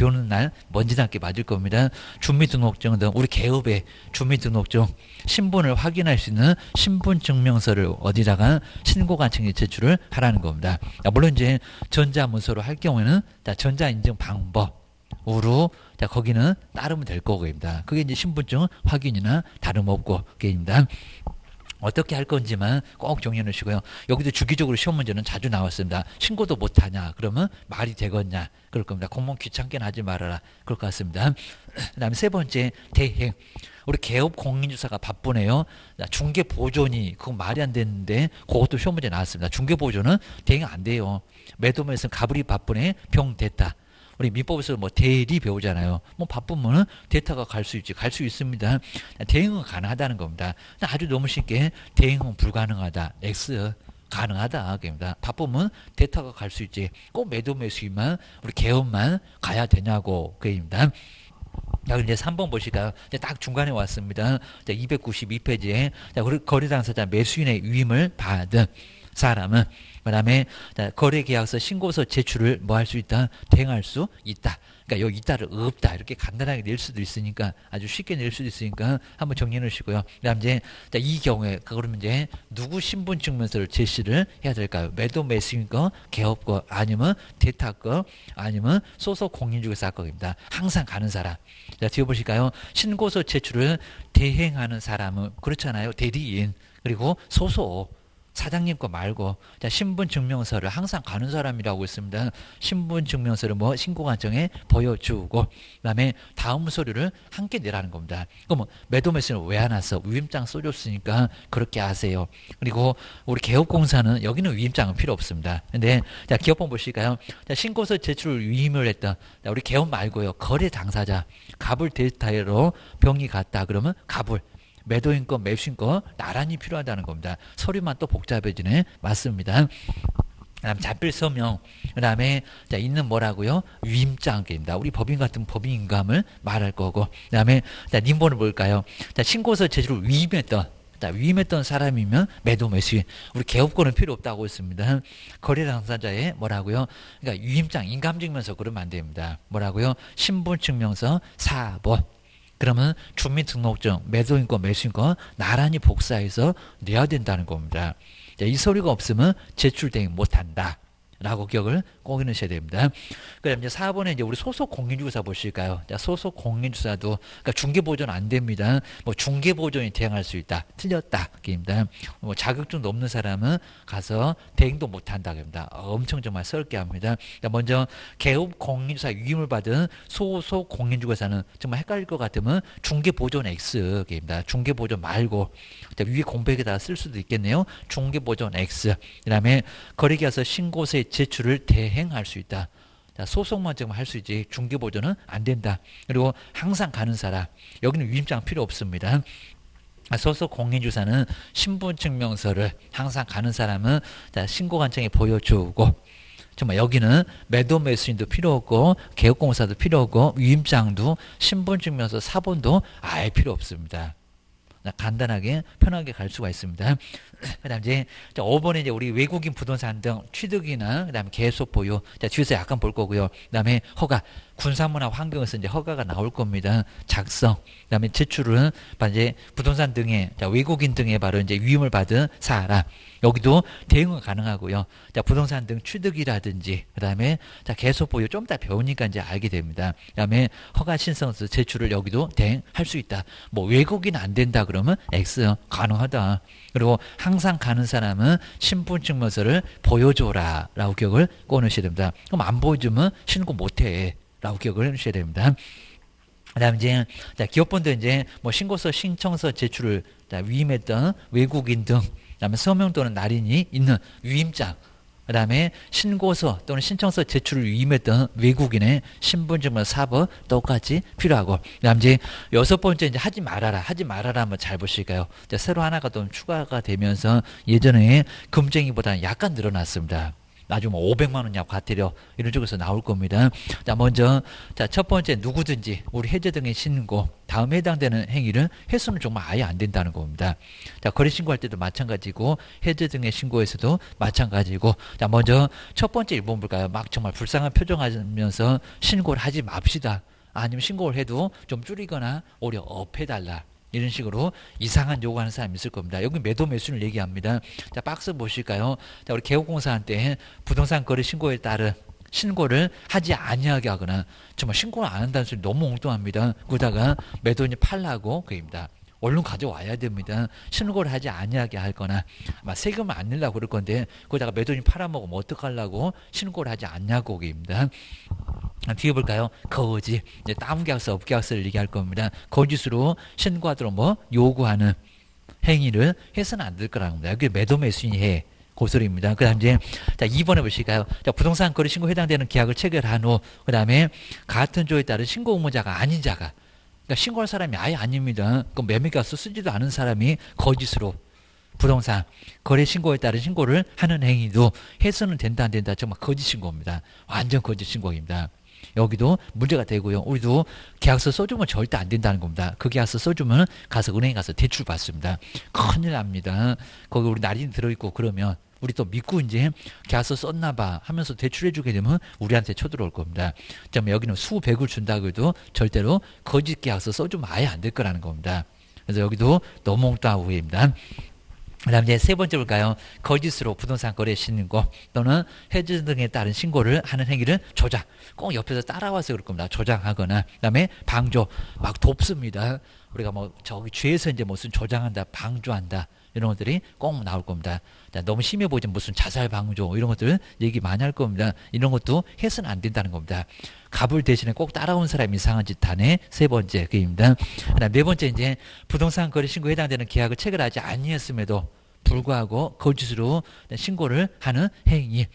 오는 날 먼지 남게 맞을 겁니다. 주민등록증 등 우리 개업의 주민등록증 신분을 확인할 수 있는 신분증명서를 어디다가 신고관청에 제출을 하라는 겁니다. 물론 이제 전자문서로 할 경우에는 전자인증 방법으로 거기는 따르면 될 거고입니다. 그게 이제 신분증 확인이나 다름없고 그게입니다. 어떻게 할 건지만 꼭 정리해 놓으시고요. 여기도 주기적으로 시험 문제는 자주 나왔습니다. 신고도 못하냐? 그러면 말이 되겠냐? 그럴 겁니다. 공무원 귀찮게 하지 말아라. 그럴 것 같습니다. 그 다음에 세 번째, 대행. 우리 개업 공인주사가 바쁘네요. 중개보존이 그건 말이 안 되는데 그것도 시험 문제 나왔습니다. 중개보존은 대행 안 돼요. 매도매수는 가불이 바쁘네. 병 됐다. 우리 민법에서 뭐 대리 배우잖아요. 뭐 바쁘면은 대타가 갈 수 있지. 갈 수 있습니다. 대행은 가능하다는 겁니다. 아주 너무 쉽게 대행은 불가능하다. X 가능하다. 그입니다. 바쁘면 대타가 갈 수 있지. 꼭 매도 매수인만 우리 개업만 가야 되냐고. 그입니다. 자, 이제 3번 보실까요? 이제 딱 중간에 왔습니다. 292페이지에 거래 당사자 매수인의 위임을 받은 사람은 그다음에 거래계약서 신고서 제출을 뭐 할 수 있다? 대행할 수 있다. 그러니까 여기 있다를 없다 이렇게 간단하게 낼 수도 있으니까 아주 쉽게 낼 수도 있으니까 한번 정리해 놓으시고요. 그다음 이제 이 경우에 그러면 이제 누구 신분증명서를 제시를 해야 될까요? 매도 매수인 거, 개업 거, 아니면 대타 거, 아니면 소속 공인중개사 거입니다. 항상 가는 사람. 자, 뒤에 보실까요? 신고서 제출을 대행하는 사람은 그렇잖아요. 대리인 그리고 소속 사장님 거 말고 자, 신분증명서를 항상 가는 사람이라고 있습니다. 신분증명서를 뭐 신고관청에 보여주고 그다음에 다음 서류를 함께 내라는 겁니다. 그럼 매도 매수는 왜 안 왔어? 위임장 써줬으니까 그렇게 하세요. 그리고 우리 개업공사는 여기는 위임장은 필요 없습니다. 근데 자, 기업번 보실까요? 자, 신고서 제출 위임을 했던 자, 우리 개업 말고요. 거래 당사자 갑을 데이터로 병이 갔다 그러면 갑을 매도인권, 매수인권 나란히 필요하다는 겁니다. 서류만 또 복잡해지네. 맞습니다. 그다음 자필 서명, 그다음에 자 있는 뭐라고요? 위임장입니다. 우리 법인 같은 법인감을 말할 거고, 그다음에 자 님본을 볼까요? 자 신고서 제출을 위임했던 사람이면 매도 매수인. 우리 개업권은 필요 없다고 했습니다. 거래 당사자의 뭐라고요? 그러니까 위임장, 인감증명서 그러면 안 됩니다. 뭐라고요? 신분증명서 4번. 그러면 주민등록증, 매도인권, 매수인권 나란히 복사해서 내야 된다는 겁니다. 자, 이 서류가 없으면 제출 대행 못한다. 라고 기억을 꼭 해놓으셔야 됩니다. 그 다음에 이제 4번에 이제 우리 소속 공인주사 보실까요? 자, 소속 공인주사도, 그러니까 중개보존 안 됩니다. 뭐 중개보존이 대행할 수 있다. 틀렸다. 입니다. 뭐 자격증도 없는 사람은 가서 대행도 못한다. 입니다. 엄청 정말 썰게 합니다. 그러니까 먼저 개업 공인주사 위임을 받은 소속 공인주사는 정말 헷갈릴 것 같으면 중개보존 X. 입니다. 중개보존 말고, 자, 위에 공백에다 쓸 수도 있겠네요. 중개보존 X. 그 다음에 거래계약서 신고서에 제출을 대행할 수 있다. 자, 소속만 지금 할 수 있지 중개보존은 안 된다. 그리고 항상 가는 사람 여기는 위임장 필요 없습니다. 소속 공인주사는 신분증명서를 항상 가는 사람은 자, 신고관청에 보여주고 정말 여기는 매도 매수인도 필요 없고 개업공사도 필요 없고 위임장도 신분증명서 사본도 아예 필요 없습니다. 간단하게 편하게 갈 수가 있습니다. 그다음 이제 5번에 이제 우리 외국인 부동산 등 취득이나 그다음에 계속 보유. 자, 뒤에서 약간 볼 거고요. 그다음에 허가, 군사문화 환경에서 이제 허가가 나올 겁니다. 작성. 그다음에 제출은 이제 부동산 등의 자, 외국인 등의 바로 이제 위임을 받은 사람. 여기도 대응은 가능하고요. 자, 부동산 등 취득이라든지 그다음에 자, 계속 보유 좀 이따 배우니까 이제 알게 됩니다. 그다음에 허가 신청서 제출을 여기도 대행할 수 있다. 뭐 외국인 안 된다 그러면 X 가능하다. 그리고 항상 가는 사람은 신분증명서를 보여줘라 라고 기억을 꺼내셔야 됩니다. 그럼 안 보여주면 신고 못해 라고 기억을 해주셔야 됩니다. 그 다음에 이제 기업본도 이제 뭐 신고서 신청서 제출을 위임했던 외국인 등 그다음에 서명 또는 날인이 있는 위임장 그 다음에 신고서 또는 신청서 제출을 위임했던 외국인의 신분증과 사본 똑같이 필요하고, 그 다음 이제 여섯 번째 이제 하지 말아라. 하지 말아라 한번 잘 보실까요? 이제 새로 하나가 또 추가가 되면서 예전에 금쟁이보다는 약간 늘어났습니다. 나중에 뭐 500만 원이냐 과태료 이런 쪽에서 나올 겁니다. 자, 먼저 첫 번째 누구든지 우리 해제 등의 신고 다음에 해당되는 행위를 해서는 정말 아예 안 된다는 겁니다. 자, 거래 신고할 때도 마찬가지고 해제 등의 신고에서도 마찬가지고, 자, 먼저 첫 번째 1번 볼까요? 막 정말 불쌍한 표정하면서 신고를 하지 맙시다. 아니면 신고를 해도 좀 줄이거나 오히려 업해달라. 이런 식으로 이상한 요구하는 사람이 있을 겁니다. 여기 매도 매수를 얘기합니다. 자, 박스 보실까요? 자, 우리 개업공사한테 부동산 거래 신고에 따른 신고를 하지 아니하게 하거나 정말 신고를 안 한다는 소리 너무 엉뚱합니다. 그러다가 매도인이 팔라고 그입니다. 얼른 가져와야 됩니다. 신고를 하지 아니하게 할 거나 아마 세금을 안 내려고 그럴 건데 거기다가 매도인이 팔아먹으면 어떡하려고 신고를 하지 않냐고 그입니다. 뒤에 볼까요? 거짓. 이제 다운 계약서, 업 계약서를 얘기할 겁니다. 거짓으로 신고하도록 뭐 요구하는 행위를 해서는 안 될 거라는 겁니다. 여기 매도 매수인이 해. 그 소리입니다. 그 다음 이제, 자, 2번에 보실까요? 자, 부동산 거래 신고 해당되는 계약을 체결한 후, 그 다음에 같은 조에 따른 신고 의무자가 아닌 자가, 그러니까 신고할 사람이 아예 아닙니다. 그 매매계약서 쓰지도 않은 사람이 거짓으로 부동산 거래 신고에 따른 신고를 하는 행위도 해서는 된다 안 된다 정말 거짓 신고입니다. 완전 거짓 신고입니다. 여기도 문제가 되고요. 우리도 계약서 써주면 절대 안 된다는 겁니다. 그 계약서 써주면 가서 은행에 가서 대출 받습니다. 큰일 납니다. 거기 우리 날이 들어있고 그러면 우리 또 믿고 이제 계약서 썼나 봐 하면서 대출해주게 되면 우리한테 쳐들어올 겁니다. 좀 여기는 수백을 준다고 해도 절대로 거짓 계약서 써주면 아예 안 될 거라는 겁니다. 그래서 여기도 너무 엉뚱한 오해입니다. 그 다음 이제 세 번째 볼까요? 거짓으로 부동산 거래 신고 또는 해지 등에 따른 신고를 하는 행위를 조작. 꼭 옆에서 따라와서 그럴 겁니다. 조장하거나. 그 다음에 방조. 막 돕습니다. 우리가 뭐 저기 뒤에서 이제 무슨 조장한다, 방조한다. 이런 것들이 꼭 나올 겁니다. 자, 너무 심해 보이지 무슨 자살 방조 이런 것들 얘기 많이 할 겁니다. 이런 것도 해서는 안 된다는 겁니다. 갑을 대신에 꼭 따라온 사람이 이상한 짓 하네. 세 번째 그입니다. 그다음 네 번째 이제 부동산 거래 신고에 해당되는 계약을 체결하지 아니했음에도 불구하고 거짓으로 신고를 하는 행위.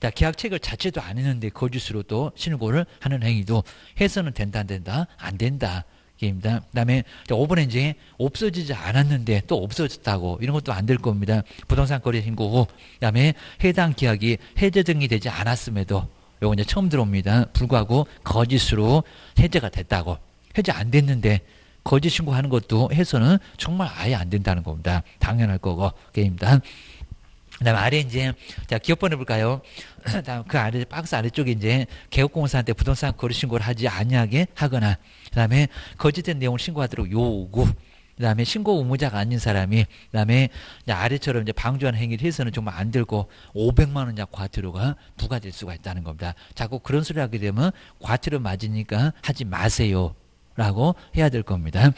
자, 계약 체결 자체도 안 했는데 거짓으로 또 신고를 하는 행위도 해서는 된다 안 된다? 안 된다. 입니다. 그다음에 5번에 이제 없어지지 않았는데 또 없어졌다고 이런 것도 안 될 겁니다. 부동산 거래 신고 후 그다음에 해당 계약이 해제 등이 되지 않았음에도 요거 이제 처음 들어옵니다. 불구하고 거짓으로 해제가 됐다고. 해제 안 됐는데 거짓 신고하는 것도 해서는 정말 아예 안 된다는 겁니다. 당연할 거고 게임입니다. 그다음에 아래 이제 자 기업번 해볼까요? 다음 그 아래 박스 아래쪽에 이제 개업공사한테 부동산 거래 신고를 하지 아니하게 하거나, 그다음에 거짓된 내용을 신고하도록 요구. 그다음에 신고 의무자가 아닌 사람이 그다음에 아래처럼 이제 방조하는 행위를 해서는 정말 안 되고 500만 원 이상 과태료가 부과될 수가 있다는 겁니다. 자꾸 그런 소리 하게 되면 과태료 맞으니까 하지 마세요. 라고 해야 될 겁니다.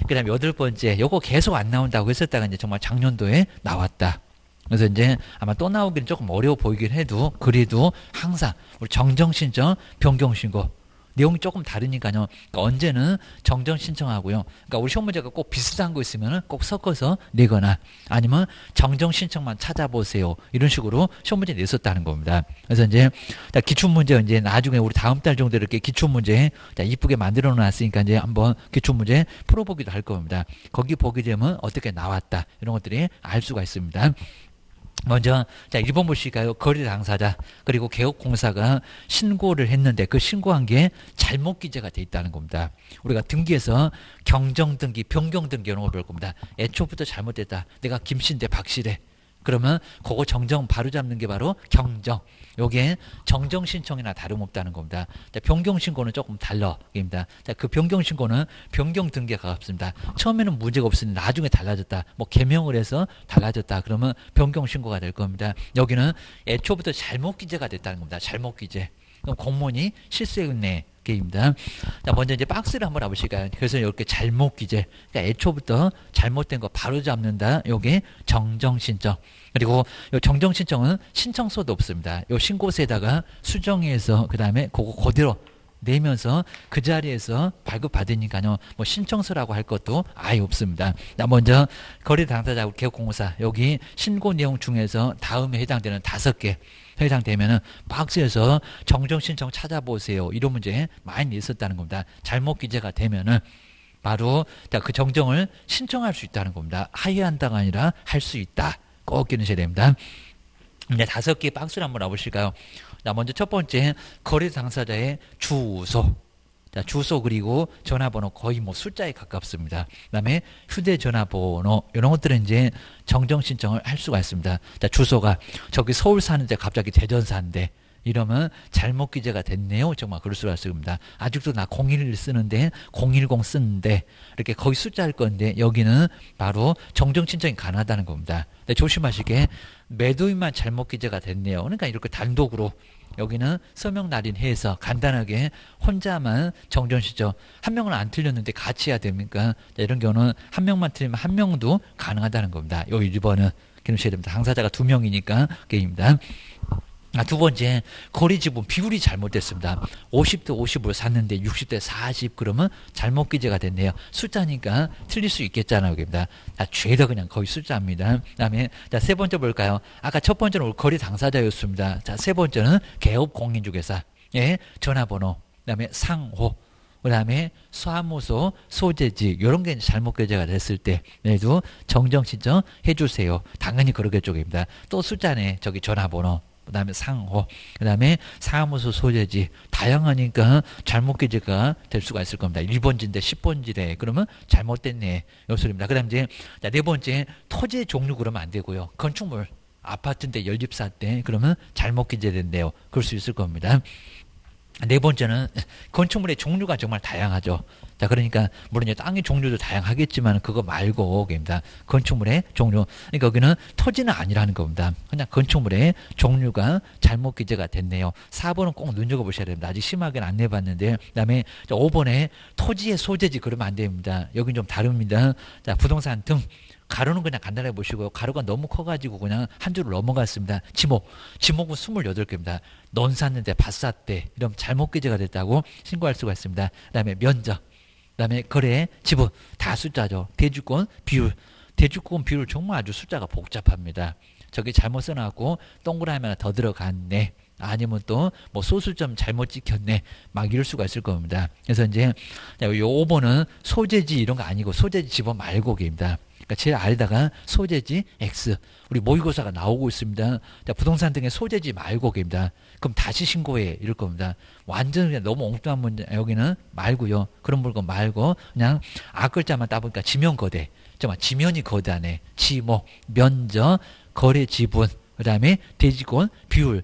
그 다음에 8번째, 요거 계속 안 나온다고 했었다가 이제 정말 작년도에 나왔다. 그래서 이제 아마 또 나오기는 조금 어려워 보이긴 해도 그래도 항상 우리 정정신청, 변경신고 내용이 조금 다르니까요. 그러니까 언제는 정정 신청하고요. 그러니까 우리 시험 문제가 꼭 비슷한 거 있으면 꼭 섞어서 내거나 아니면 정정 신청만 찾아보세요. 이런 식으로 시험 문제 냈었다는 겁니다. 그래서 이제 기출 문제 이제 나중에 우리 다음 달 정도 이렇게 기출 문제 이쁘게 만들어 놨으니까 이제 한번 기출 문제 풀어보기도 할 겁니다. 거기 보게 되면 어떻게 나왔다 이런 것들이 알 수가 있습니다. 먼저 자 1번 보실까요? 거래 당사자 그리고 개업공사가 신고를 했는데 그 신고한 게 잘못 기재가 돼 있다는 겁니다. 우리가 등기에서 경정등기, 변경등기 이런 걸 배울 겁니다. 애초부터 잘못됐다. 내가 김씨인데 박씨래. 그러면 그거 정정 바로 잡는 게 바로 경정. 요게 정정 신청이나 다름없다는 겁니다. 자, 변경 신고는 조금 달라입니다. 자, 그 변경 신고는 변경 등기에 가깝습니다. 처음에는 문제가 없으니 나중에 달라졌다. 뭐 개명을 해서 달라졌다. 그러면 변경 신고가 될 겁니다. 여기는 애초부터 잘못 기재가 됐다는 겁니다. 잘못 기재. 그럼 공무원이 실수했네. 게임입니다. 자, 먼저 이제 박스를 한번 봐보실까요? 그래서 이렇게 잘못 기재. 그러니까 애초부터 잘못된 거 바로 잡는다. 요게 정정 신청. 그리고 요 정정 신청은 신청서도 없습니다. 요 신고서에다가 수정해서 그다음에 그거 그대로 내면서 그 자리에서 발급받으니까요. 뭐 신청서라고 할 것도 아예 없습니다. 자, 먼저 거래 당사자 개업공사 여기 신고 내용 중에서 다음에 해당되는 5개. 더 이상 되면은 박스에서 정정 신청 찾아보세요. 이런 문제 많이 있었다는 겁니다. 잘못 기재가 되면은 바로 그 정정을 신청할 수 있다는 겁니다. 하회한다가 아니라 할 수 있다. 꼭 기억하셔야 됩니다. 이제 5개 박스를 한번 놔보실까요? 자, 먼저 첫 번째, 거래 당사자의 주소. 자, 주소 그리고 전화번호 거의 뭐 숫자에 가깝습니다. 그 다음에 휴대전화번호, 이런 것들은 이제 정정 신청을 할 수가 있습니다. 자, 주소가 저기 서울 사는데 갑자기 대전 사는데, 이러면 잘못 기재가 됐네요. 정말 그럴 수가 있습니다. 아직도 나 01 쓰는데 010 쓰는데 이렇게 거의 숫자일 건데 여기는 바로 정정 신청이 가능하다는 겁니다. 근데 조심하시게 매도인만 잘못 기재가 됐네요. 그러니까 이렇게 단독으로 여기는 서명 날인해서 간단하게 혼자만 정정 신청, 한 명은 안 틀렸는데 같이 해야 됩니까? 자, 이런 경우는 한 명만 틀리면 한 명도 가능하다는 겁니다. 요 1번은 기억하셔야 됩니다. 당사자가 2명이니까 게임입니다. 두 번째, 거래 지분 비율이 잘못됐습니다. 50대 50으로 샀는데 60대 40 그러면 잘못 기재가 됐네요. 숫자니까 틀릴 수 있겠잖아요. 여기입니다. 죄다 그냥 거의 숫자입니다. 그 다음에 세 번째 볼까요? 아까 첫 번째는 거래 당사자였습니다. 자, 세 번째는 개업 공인중개사의 전화번호, 그 다음에 상호, 그 다음에 사무소, 소재지 이런 게 잘못 기재가 됐을 때에도 정정 신청 해주세요. 당연히 그러겠죠. 입니다. 또 숫자네. 저기 전화번호, 그 다음에 상호, 그 다음에 사무소 소재지 다양하니까 잘못 기재가 될 수가 있을 겁니다. 1번지인데 10번지래. 그러면 잘못됐네. 요 소리입니다. 그 다음 이제 네 번째, 토지의 종류 그러면 안 되고요. 건축물, 아파트인데 연립사 때 그러면 잘못 기재된대요. 그럴 수 있을 겁니다. 네 번째는 건축물의 종류가 정말 다양하죠. 자, 그러니까 물론 이제 땅의 종류도 다양하겠지만 그거 말고 입니다. 건축물의 종류. 그러니까 여기는 토지는 아니라는 겁니다. 그냥 건축물의 종류가 잘못 기재가 됐네요. 4번은 꼭 눈여겨보셔야 됩니다. 아직 심하게는 안 내봤는데. 그다음에 5번에 토지의 소재지 그러면 안 됩니다. 여긴 좀 다릅니다. 자, 부동산 등 가로는 그냥 간단하게 보시고요. 가로가 너무 커가지고 그냥 한 줄을 넘어갔습니다. 지목은 28개입니다. 넌 샀는데 밭 샀대. 이러면 잘못 기재가 됐다고 신고할 수가 있습니다. 그 다음에 면적, 그 다음에 거래, 지분 다 숫자죠. 대주권 비율, 대주권 비율 정말 아주 숫자가 복잡합니다. 저기 잘못 써놨고 동그라미 하나 더 들어갔네. 아니면 또 뭐 소수점 잘못 찍혔네. 막 이럴 수가 있을 겁니다. 그래서 이제 요 5번은 소재지 이런 거 아니고 소재지 집어 말고 입니다. 그러니까 제일 아래다가 소재지 X, 우리 모의고사가 나오고 있습니다. 자, 부동산 등의 소재지 말고 입니다. 그럼 다시 신고해 이럴 겁니다. 완전 그냥 너무 엉뚱한 문제 여기는 말고요. 그런 물건 말고 그냥 앞글자만 따보니까 지면거대, 정말 지면이 거대하네. 지목, 면적, 거래 지분, 그 다음에 대지권 비율.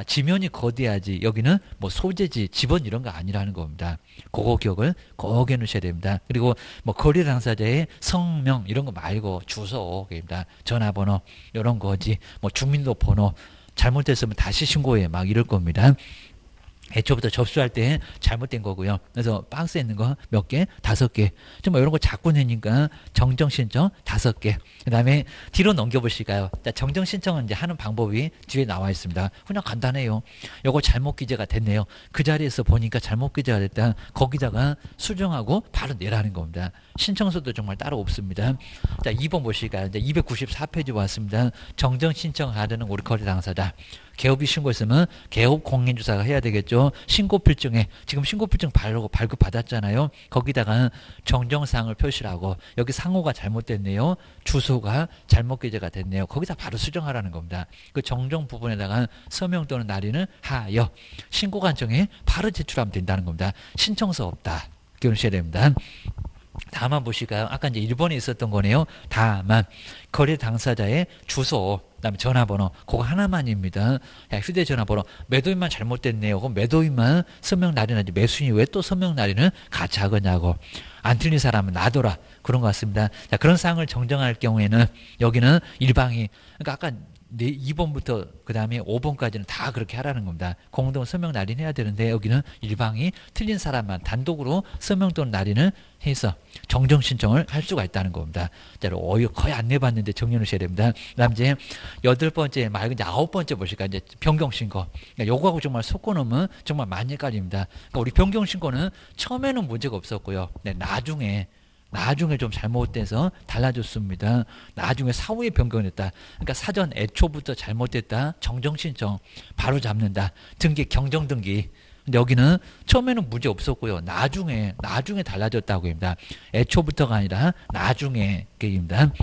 지면이 거대하지 여기는 뭐 소재지 지번 이런 거 아니라는 겁니다. 그거 기억을 꼭 해놓으셔야 됩니다. 그리고 뭐 거래 당사자의 성명 이런 거 말고 주소입니다. 전화번호 이런 거지 뭐 주민등록번호 잘못됐으면 다시 신고해 막 이럴 겁니다. 애초부터 접수할 때 잘못된 거고요. 그래서 박스에 있는 거 몇 개? 5개. 좀 뭐 이런 거 자꾸 내니까 정정 신청 5개. 그 다음에 뒤로 넘겨보실까요? 정정 신청은 이제 하는 방법이 뒤에 나와 있습니다. 그냥 간단해요. 요거 잘못 기재가 됐네요. 그 자리에서 보니까 잘못 기재가 됐다. 거기다가 수정하고 바로 내라는 겁니다. 신청서도 정말 따로 없습니다. 자, 2번 보실까요? 이제 294페이지 왔습니다. 정정 신청하려는 우리 거래 당사자. 개업이 신고했으면 개업 공인주사가 해야 되겠죠. 신고필증에 지금 신고필증 발급받았잖아요. 거기다가 정정사항을 표시하고 여기 상호가 잘못됐네요. 주소가 잘못 기재가 됐네요. 거기다 바로 수정하라는 겁니다. 그 정정 부분에다가 서명 또는 날인을 하여 신고관청에 바로 제출하면 된다는 겁니다. 신청서 없다. 기억하셔야 됩니다. 다만 보실까요? 아까 이제 1번에 있었던 거네요. 다만 거래 당사자의 주소, 그다음에 전화번호 그거 하나만입니다. 휴대전화번호 매도인만 잘못됐네요. 그럼 매도인만 서명 날인하지 매수인이 왜 또 서명 날인을 같이 하겠냐고. 안 틀린 사람은 놔둬라. 그런 것 같습니다. 자, 그런 사항을 정정할 경우에는 여기는 일방이 그러니까 아까 2번부터 그 다음에 5번까지는 다 그렇게 하라는 겁니다. 공동 서명 날인해야 되는데 여기는 일방이 틀린 사람만 단독으로 서명 또는 날인을 해서 정정 신청을 할 수가 있다는 겁니다. 자, 거의 안 내봤는데 정리해 놓으셔야 됩니다. 그 다음 이제 8번째 말고 이제 9번째 보실까요? 이제 변경신고. 그러니까 요거하고 정말 섞어놓으면 정말 많이 헷갈립니다. 그러니까 우리 변경신고는 처음에는 문제가 없었고요. 네, 나중에 나중에 좀 잘못돼서 달라졌습니다. 나중에 사후에 변경됐다. 그러니까 사전 애초부터 잘못됐다. 정정신청 바로 잡는다. 등기 경정등기. 근데 여기는 처음에는 문제 없었고요. 나중에 달라졌다고 합니다. 애초부터가 아니라 나중에 게임입니다.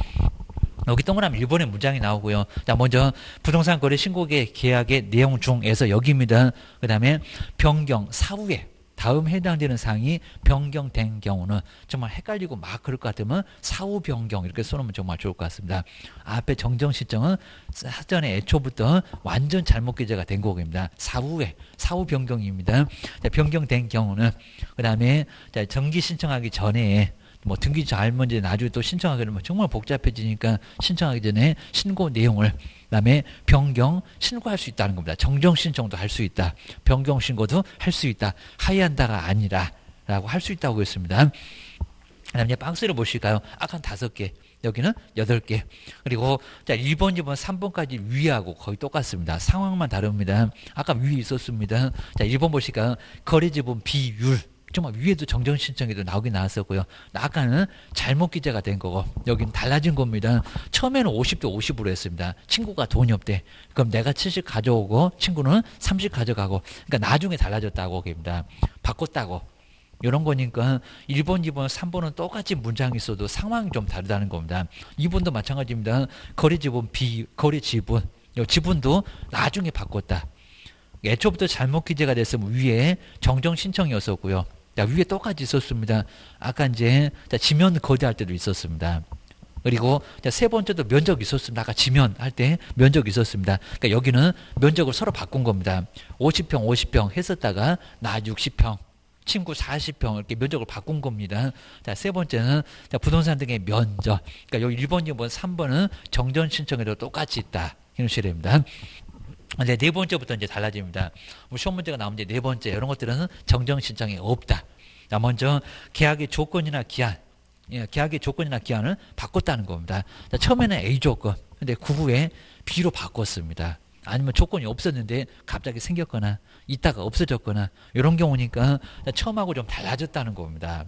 여기 동그라미 1번의 문장이 나오고요. 자, 먼저 부동산 거래 신고계 계약의 내용 중에서 여기입니다. 그 다음에 변경 사후에 다음 해당되는 사항이 변경된 경우는 정말 헷갈리고 막 그럴 것 같으면 사후 변경 이렇게 써놓으면 정말 좋을 것 같습니다. 앞에 정정 신청은 사전에 애초부터 완전 잘못 기재가 된 거입니다. 사후에 사후 변경입니다. 자, 변경된 경우는 그 다음에 정기 신청하기 전에 뭐 등기 잘못 이제 나중에 또 신청하게 되면 정말 복잡해지니까 신청하기 전에 신고 내용을 그다음에 변경 신고할 수 있다는 겁니다. 정정 신청도 할 수 있다. 변경 신고도 할 수 있다. 하이한다가 아니라라고 할 수 있다고 했습니다. 그다음에 박스를 보실까요? 아까 5개. 여기는 8개. 그리고 자 1번, 2번, 3번까지 위하고 거의 똑같습니다. 상황만 다릅니다. 아까 위에 있었습니다. 자 1번 보실까요? 거래 지분 비율. 정말 위에도 정정 신청에도 나오긴 나왔었고요. 아까는 잘못 기재가 된 거고 여기는 달라진 겁니다. 처음에는 50대 50으로 했습니다. 친구가 돈이 없대. 그럼 내가 70 가져오고 친구는 30 가져가고 그러니까 나중에 달라졌다고 합니다. 바꿨다고. 이런 거니까 1번, 2번, 3번은 똑같이 문장이 있어도 상황이 좀 다르다는 겁니다. 2번도 마찬가지입니다. 거래 지분 거래 지분. 이 지분도 나중에 바꿨다. 애초부터 잘못 기재가 됐으면 위에 정정 신청이었었고요. 자, 위에 똑같이 있었습니다. 아까 이제 지면 거래할 때도 있었습니다. 그리고 세 번째도 면적 있었습니다. 아까 지면 할 때 면적 있었습니다. 그러니까 여기는 면적을 서로 바꾼 겁니다. 50평, 50평 했었다가 나 60평, 친구 40평 이렇게 면적을 바꾼 겁니다. 자, 세 번째는 부동산 등의 면적. 그러니까 여기 1번, 2번, 3번은 정전 신청에도 똑같이 있다. 이런 식입니다. 이제 네 번째부터 이제 달라집니다. 시험 문제가 나오면 이제 네 번째 이런 것들은 정정 신청이 없다. 자, 먼저 계약의 조건이나 기한, 계약의 조건이나 기한을 바꿨다는 겁니다. 자, 처음에는 A 조건, 근데 그 후에 B로 바꿨습니다. 아니면 조건이 없었는데 갑자기 생겼거나 있다가 없어졌거나 이런 경우니까 처음하고 좀 달라졌다는 겁니다.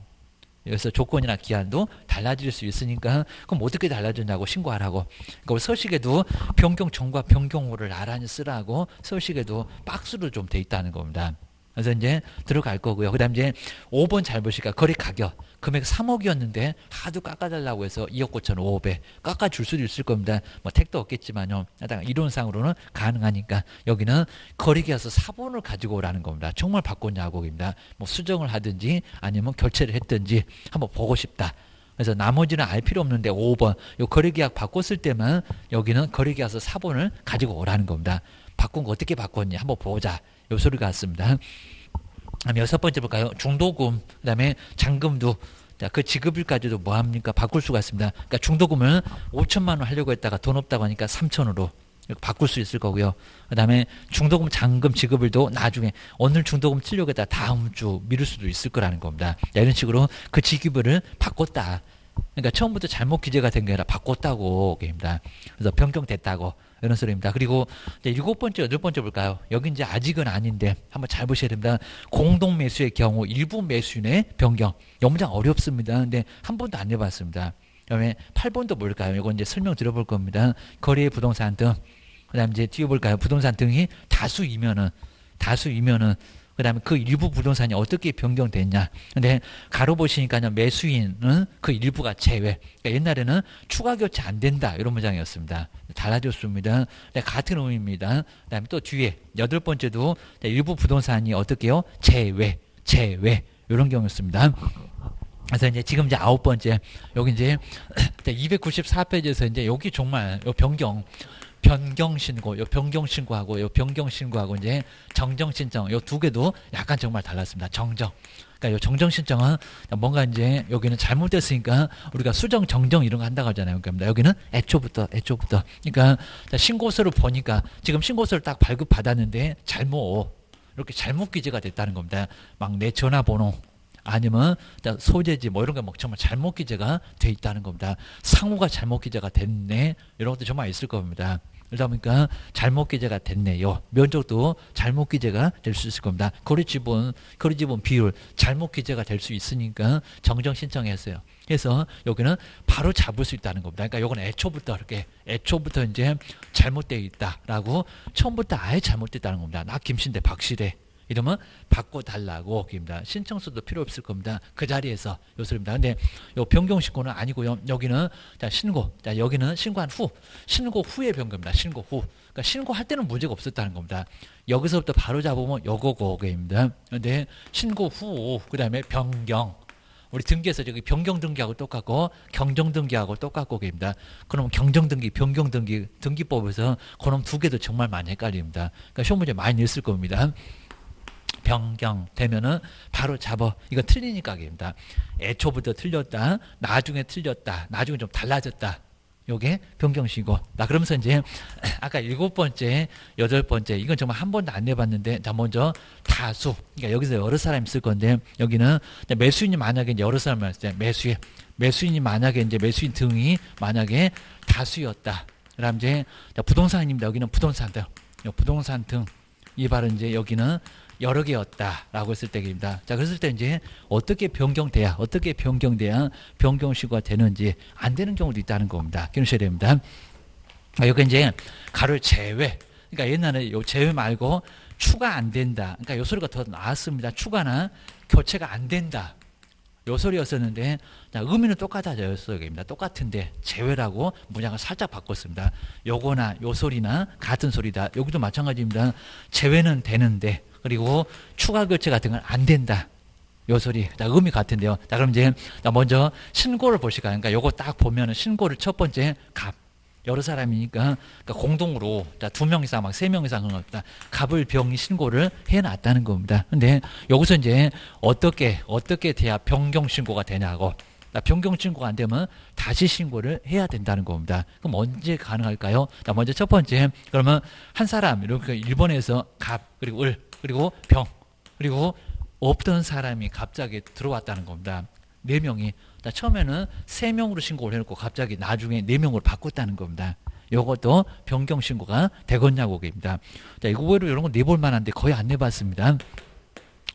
그래서 조건이나 기한도 달라질 수 있으니까 그럼 어떻게 달라졌냐고 신고하라고. 그러니까 서식에도 변경 전과 변경 후를 나란히 쓰라고 서식에도 박스로 좀 돼 있다는 겁니다. 그래서 이제 들어갈 거고요. 그 다음 이제 5번 잘 보실까? 거래 가격. 금액 3억이었는데 하도 깎아달라고 해서 2억 9,500에 깎아줄 수도 있을 겁니다. 뭐 택도 없겠지만요. 이론상으로는 가능하니까 여기는 거래계약서 사본을 가지고 오라는 겁니다. 정말 바꿨냐고입니다. 뭐 수정을 하든지 아니면 결제를 했든지 한번 보고 싶다. 그래서 나머지는 알 필요 없는데 5번 요 거래계약 바꿨을 때만 여기는 거래계약서 사본을 가지고 오라는 겁니다. 바꾼 거 어떻게 바꿨니? 한번 보자. 요 소리가 왔습니다. 다음 6번째 볼까요? 중도금, 그 다음에 잔금도, 자, 그 지급일까지도 뭐합니까? 바꿀 수가 있습니다. 그러니까 중도금을 5천만 원 하려고 했다가 돈 없다고 하니까 3천으로 바꿀 수 있을 거고요. 그 다음에 중도금, 잔금, 지급일도 나중에 오늘 중도금 치려고 했다가 다음 주 미룰 수도 있을 거라는 겁니다. 자, 이런 식으로 그 지급일을 바꿨다. 그러니까 처음부터 잘못 기재가 된 게 아니라 바꿨다고 합니다. 그래서 변경됐다고. 이런 소리입니다. 그리고 이제 7번째, 8번째 볼까요? 여기 이제 아직은 아닌데 한번 잘 보셔야 됩니다. 공동 매수의 경우 일부 매수인의 변경. 이 문장 어렵습니다. 근데 한 번도 안 해봤습니다. 그다음에 8번도 뭘까요? 이건 이제 설명 들어볼 겁니다. 거래 부동산 등. 그다음 이제 뒤에 볼까요? 부동산 등이 다수이면은 그 다음에 그 일부 부동산이 어떻게 변경됐냐. 근데 가로 보시니까요. 매수인은 그 일부가 제외. 그러니까 옛날에는 추가 교체 안 된다. 이런 문장이었습니다. 달라졌습니다. 같은 의미입니다. 그 다음에 또 뒤에 8번째도 일부 부동산이 어떻게요? 제외. 이런 경우였습니다. 그래서 이제 지금 이제 9번째. 여기 이제 294페이지에서 이제 여기 정말 변경 신고하고 이제 정정 신청 요 두 개도 약간 정말 달랐습니다. 정정. 그러니까 요 정정 신청은 뭔가 이제 여기는 잘못됐으니까 우리가 수정 정정 이런 거 한다고 하잖아요. 그러니까 여기는 애초부터. 그러니까 신고서를 보니까 지금 신고서를 딱 발급 받았는데 이렇게 잘못 기재가 됐다는 겁니다. 막 내 전화번호 아니면 소재지 뭐 이런 게 막 정말 잘못 기재가 돼 있다는 겁니다. 상호가 잘못 기재가 됐네. 이런 것도 정말 있을 겁니다. 그러다 보니까 잘못 기재가 됐네요. 면적도 잘못 기재가 될 수 있을 겁니다. 거리 지분 비율 잘못 기재가 될 수 있으니까 정정 신청했어요. 그래서 여기는 바로 잡을 수 있다는 겁니다. 그러니까 요건 애초부터 이제 잘못되어 있다라고 처음부터 아예 잘못됐다는 겁니다. 나 김신대 박시대 이러면 바꿔달라고 입니다. 신청서도 필요 없을 겁니다. 그 자리에서 요 소리입니다. 근데 요 변경 신고는 아니고요. 여기는 자 신고, 자 여기는 신고한 후, 신고 후의 변경입니다. 신고 후. 그러니까 신고할 때는 문제가 없었다는 겁니다. 여기서부터 바로 잡으면 요거입니다. 근데 신고 후, 그 다음에 변경. 우리 등기에서 저기 변경 등기하고 똑같고 경정 등기하고 똑같고 입니다. 그럼 경정 등기, 변경 등기, 등기법에서 그놈 두 개도 정말 많이 헷갈립니다. 그러니까 시험 문제 많이 냈을 겁니다. 변경 되면은 바로 잡아. 이거 틀리니까 입니다. 애초부터 틀렸다, 나중에 틀렸다, 나중에 좀 달라졌다. 요게 변경시고. 나 그러면서 이제 아까 7번째, 8번째 이건 정말 한 번도 안 내봤는데, 자 먼저 다수. 그러니까 여기서 여러 사람이 쓸 건데 여기는 매수인이 만약에 이제 여러 사람을 했을 때 매수인이 만약에 이제 매수인 등이 만약에 다수였다. 그다음 이제 부동산입니다. 여기는 부동산 등, 부동산 등. 이 발은 이제 여기는 여러 개였다라고 했을 때입니다. 자, 그랬을 때 이제 어떻게 변경돼야 변경시효가 되는지 안 되는 경우도 있다는 겁니다. 기억하셔야 됩니다. 여기 이제 가로 제외. 그러니까 옛날에 요 제외 말고 추가 안 된다. 그러니까 요 소리가 더 나았습니다. 추가나 교체가 안 된다. 요 소리였었는데, 자, 의미는 똑같아졌어요. 똑같은데 제외라고 문장을 살짝 바꿨습니다. 요거나 요 소리나 같은 소리다. 여기도 마찬가지입니다. 제외는 되는데, 그리고 추가 교체 같은 건 안 된다. 요 소리. 자, 의미 같은데요. 자, 그럼 이제 먼저 신고를 보실까요? 그러니까 요거 딱 보면은 신고를 첫 번째 갑. 여러 사람이니까 그러니까 공동으로 자, 2명 이상 막 3명 이상 그런 겁니다. 갑을 병이 신고를 해놨다는 겁니다. 근데 여기서 이제 어떻게 돼야 변경 신고가 되냐고. 변경 신고가 안 되면 다시 신고를 해야 된다는 겁니다. 그럼 언제 가능할까요? 자, 먼저 첫 번째, 그러면 한 사람 이렇게 1번에서 갑 그리고 을 그리고 병 그리고 없던 사람이 갑자기 들어왔다는 겁니다. 4명이. 처음에는 3명으로 신고를 해놓고 갑자기 나중에 4명으로 바꿨다는 겁니다. 이것도 변경 신고가 되겠냐고 입니다. 자, 이거 외로 이런 거 내볼 만한데 거의 안 내봤습니다.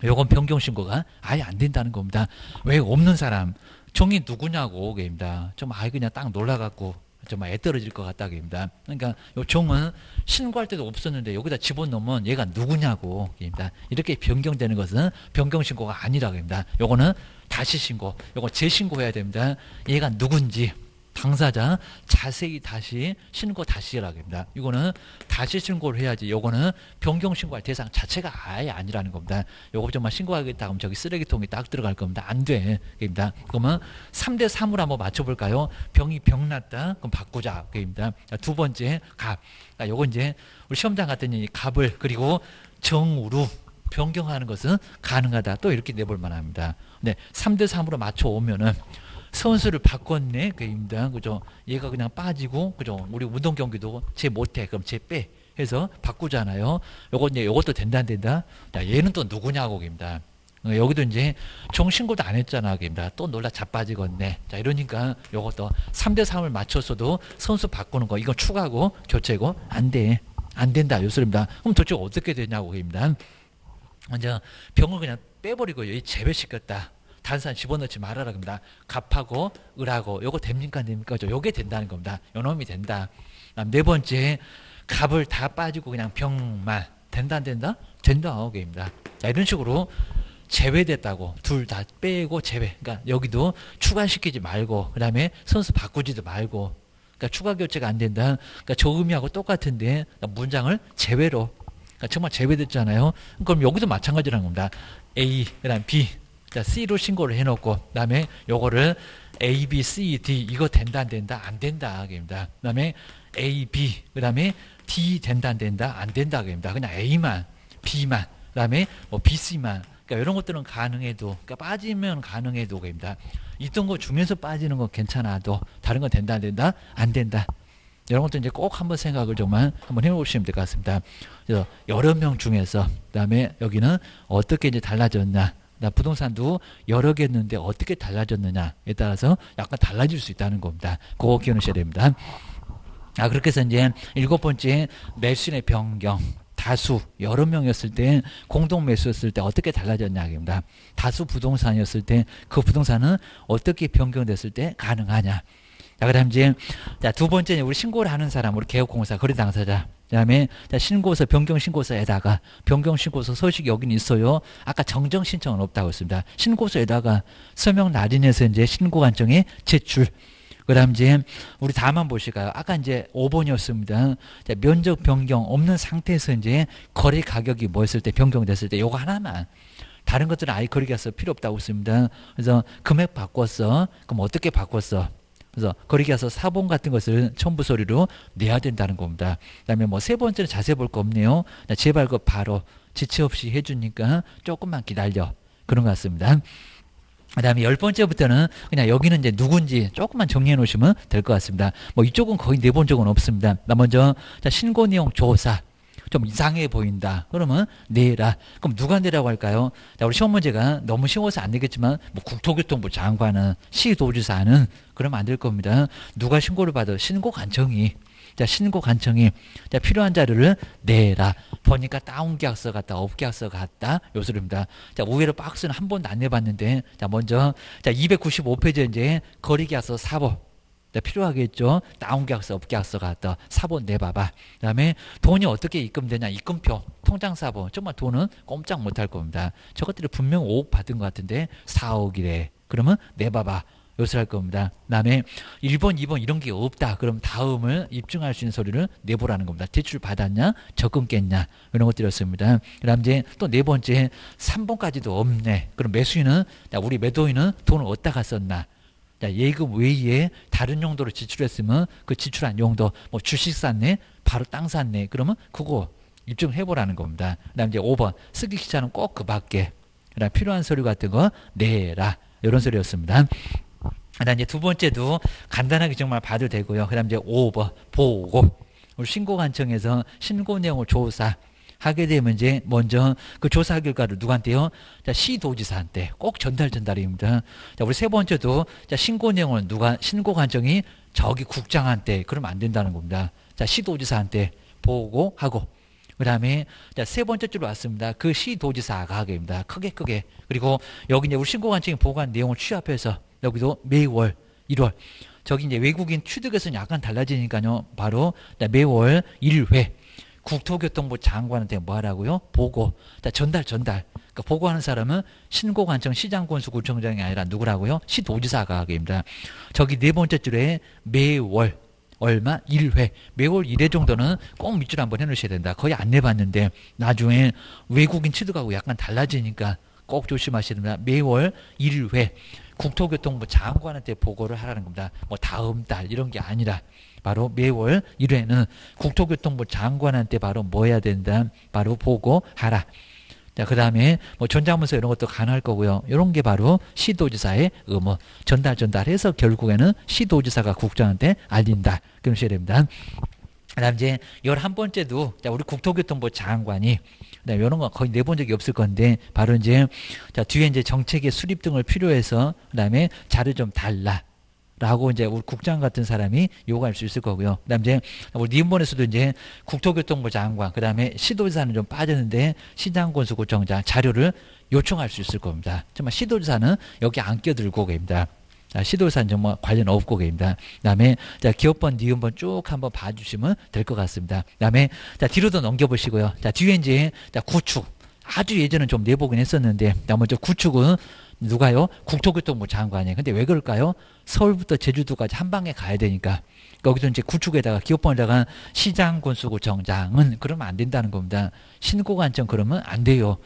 이건 변경 신고가 아예 안 된다는 겁니다. 왜 없는 사람 종이 누구냐고 입니다. 좀 아예 그냥 딱 놀라갖고 정말 애 떨어질 것 같다 입니다. 그러니까 요 종은 신고할 때도 없었는데 여기다 집어넣으면 얘가 누구냐고 입니다. 이렇게 변경되는 것은 변경 신고가 아니라고 합니다. 요거는 다시 신고, 요거 재신고해야 됩니다. 얘가 누군지 당사자 자세히 다시 신고 다시라고 합니다. 이거는 다시 신고를 해야지. 요거는 변경 신고할 대상 자체가 아예 아니라는 겁니다. 요거 정말 신고하겠다 하면 저기 쓰레기통에 딱 들어갈 겁니다. 안 돼. 입니다. 그러면 3대 3으로 한번 맞춰볼까요? 병이 병났다. 그럼 바꾸자. 입니다. 두 번째 갑. 요거 이제 우리 시험장 갔더니 갑을 그리고 정으로 변경하는 것은 가능하다. 또 이렇게 내볼 만합니다. 네, 3대 3으로 맞춰 오면은 선수를 바꿨네, 그입니다. 그죠? 얘가 그냥 빠지고, 그죠? 우리 운동 경기도 쟤 못해, 그럼 쟤 빼. 해서 바꾸잖아요. 요것도 된다, 안 된다? 자, 얘는 또 누구냐고, 입니다. 여기도 이제 정신고도 안 했잖아, 입니다. 또 놀라 자빠지겠네. 자, 이러니까 요것도 3대 3을 맞췄어도 선수 바꾸는 거, 이건 추가고, 교체고, 안 돼. 안 된다, 요 소리입니다. 그럼 도대체 어떻게 되냐고, 입니다. 먼저 병을 그냥 빼버리고, 여기 제외시켰다. 다른 사람 집어넣지 말아라 겁니다. 갑하고 을하고 요거 됩니까 안 됩니까? 요게 된다는 겁니다. 요놈이 된다. 네 번째 갑을 다 빠지고 그냥 병만 된다 안 된다? 된다. 오케이입니다. 자, 이런 식으로 제외됐다고 둘 다 빼고 제외. 그러니까 여기도 추가시키지 말고 그다음에 선수 바꾸지도 말고. 그러니까 추가 교체가 안 된다. 그러니까 저 의미하고 똑같은데 문장을 제외로. 그러니까 정말 제외됐잖아요. 그럼 여기도 마찬가지라는 겁니다. A 그다음 B. 자, C로 신고를 해놓고, 그 다음에 요거를 A, B, C, D, 이거 된다, 안 된다, 안 된다, 입니다. 그 다음에 A, B, 그 다음에 D 된다, 안 된다, 안 된다, 입니다. 그냥 A만, B만, 그 다음에 뭐 B, C만. 그러니까 이런 것들은 가능해도, 그러니까 빠지면 가능해도, 입니다. 있던 거 중에서 빠지는 건 괜찮아도, 다른 건 된다, 안 된다, 안 된다. 이런 것도 이제 꼭 한번 생각을 정말 한번 해보시면 될 것 같습니다. 그래서 여러 명 중에서, 그 다음에 여기는 어떻게 이제 달라졌나. 부동산도 여러 개 있는데 어떻게 달라졌느냐에 따라서 약간 달라질 수 있다는 겁니다. 그거 기억하셔야 됩니다. 그렇게 해서 이제 일곱 번째 매수인의 변경. 다수 여러 명이었을 때 공동 매수였을 때 어떻게 달라졌냐입니다. 다수 부동산이었을 때 그 부동산은 어떻게 변경됐을 때 가능하냐. 자, 그다음 이제 두 번째 우리 신고를 하는 사람, 우리 개업공사 거래 당사자. 그다음에 신고서 변경 신고서에다가 변경 신고서 서식이 여기는 있어요. 아까 정정 신청은 없다고 했습니다. 신고서에다가 서명 날인해서 이제 신고 관청에 제출. 그다음 이제 우리 다만 보실까요? 아까 이제 5번이었습니다. 면적 변경 없는 상태에서 이제 거래 가격이 뭐였을 때 변경됐을 때 요거 하나만. 다른 것들은 아예 거래 계약서 필요 없다고 했습니다. 그래서 금액 바꿨어. 그럼 어떻게 바꿨어? 그래서 거래 계약서 사본 같은 것을 첨부 서류로 내야 된다는 겁니다. 그다음에 뭐 세 번째는 자세히 볼 거 없네요. 제발 그 바로 지체 없이 해주니까 조금만 기다려. 그런 것 같습니다. 그 다음에 열 번째부터는 그냥 여기는 이제 누군지 조금만 정리해 놓으시면 될 것 같습니다. 뭐 이쪽은 거의 내본 적은 없습니다. 먼저 신고 내용 조사. 좀 이상해 보인다. 그러면 내라. 그럼 누가 내라고 할까요? 우리 시험 문제가 너무 쉬워서 안 되겠지만 뭐 국토교통부 장관은 시도지사는 그러면 안 될 겁니다. 누가 신고를 받아? 신고관청이. 신고관청이 필요한 자료를 내라. 보니까 다운계약서 같다, 업계약서 같다. 요 소리입니다. 의외로 박스는 한 번도 안 내봤는데, 먼저 295페이지에 이제 거래계약서 4번. 필요하겠죠. 다운계약서, 업계약서 같다. 4번 내봐봐. 그다음에 돈이 어떻게 입금되냐? 입금표, 통장 4번. 정말 돈은 꼼짝 못할 겁니다. 저것들이 분명 5억 받은 것 같은데 4억이래. 그러면 내봐봐. 요술 할 겁니다. 그 다음에 1번, 2번 이런 게 없다. 그럼 다음을 입증할 수 있는 서류를 내보라는 겁니다. 대출 받았냐? 적금 깼냐? 이런 것들이었습니다. 그 다음 이제 또 네 번째 3번까지도 없네. 그럼 매수인은, 우리 매도인은 돈을 어디다가 썼나? 예금 외에 다른 용도로 지출했으면 그 지출한 용도, 뭐 주식 샀네? 바로 땅 샀네? 그러면 그거 입증해보라는 겁니다. 그 다음 이제 5번 쓰기 귀찮으면 꼭 그 밖에. 그 다음 필요한 서류 같은 거 내라. 이런 소리였습니다. 그다음 이제 두 번째도 간단하게 정말 봐도 되고요. 그다음 이제 5번 보고 우리 신고관청에서 신고 내용을 조사하게 되면 이제 먼저 그 조사 결과를 누구한테요? 시도지사한테 꼭 전달입니다. 우리 세 번째도 신고 내용을 신고관청이 저기 국장한테 그러면 안 된다는 겁니다. 시도지사한테 보고하고. 그 다음에 세 번째 줄로 왔습니다. 그 시도지사가 하게입니다. 크게 그리고 여기 이제 우리 신고관청이 보고한 내용을 취합해서 여기도 매월 1월 저기 이제 외국인 취득에서는 약간 달라지니까요. 바로 매월 1회 국토교통부 장관한테 뭐 하라고요? 보고 전달. 그러니까 보고하는 사람은 신고관청 시장군수구청장이 아니라 누구라고요? 시도지사가 하게입니다. 저기 네 번째 줄에 매월 얼마? 1회. 매월 1회 정도는 꼭 밑줄 한번 해놓으셔야 된다. 거의 안 내봤는데 나중에 외국인 취득하고 약간 달라지니까 꼭 조심하셔야 됩니다. 매월 1회 국토교통부 장관한테 보고를 하라는 겁니다. 뭐 다음 달 이런 게 아니라 바로 매월 1회는 국토교통부 장관한테 바로 뭐 해야 된다? 바로 보고하라. 자, 그 다음에 뭐 전자문서 이런 것도 가능할 거고요. 이런 게 바로 시도지사의 의무. 전달해서 결국에는 시도지사가 국장한테 알린다. 그러셔야 됩니다. 그 다음 이제 11번째도 우리 국토교통부 장관이 이런 거 거의 내본 적이 없을 건데 바로 이제 뒤에 이제 정책의 수립 등을 필요해서 그다음에 자료 좀 달라. 라고 이제 우리 국장 같은 사람이 요구할 수 있을 거고요. 그다음 이제 우리 니은번에서도 이제 국토교통부 장관, 그다음에 시도지사는 좀 빠졌는데 시장군수구청장 자료를 요청할 수 있을 겁니다. 정말 시도지사는 여기 안 껴들고 계십니다. 시도지사는 정말 관련 없고 계십니다. 그다음에 기업번, 니은번 쭉 한번 봐주시면 될 것 같습니다. 그다음에 뒤로도 넘겨보시고요. 뒤에 이제 구축. 아주 예전엔 좀 내보긴 했었는데 먼저 구축은 누가요? 국토교통부 장관이에요. 근데 왜 그럴까요? 서울부터 제주도까지 한 방에 가야 되니까 여기서 이제 구축에다가 기업번에다가 시장군수구청장은 그러면 안 된다는 겁니다. 신고관청 그러면 안 돼요.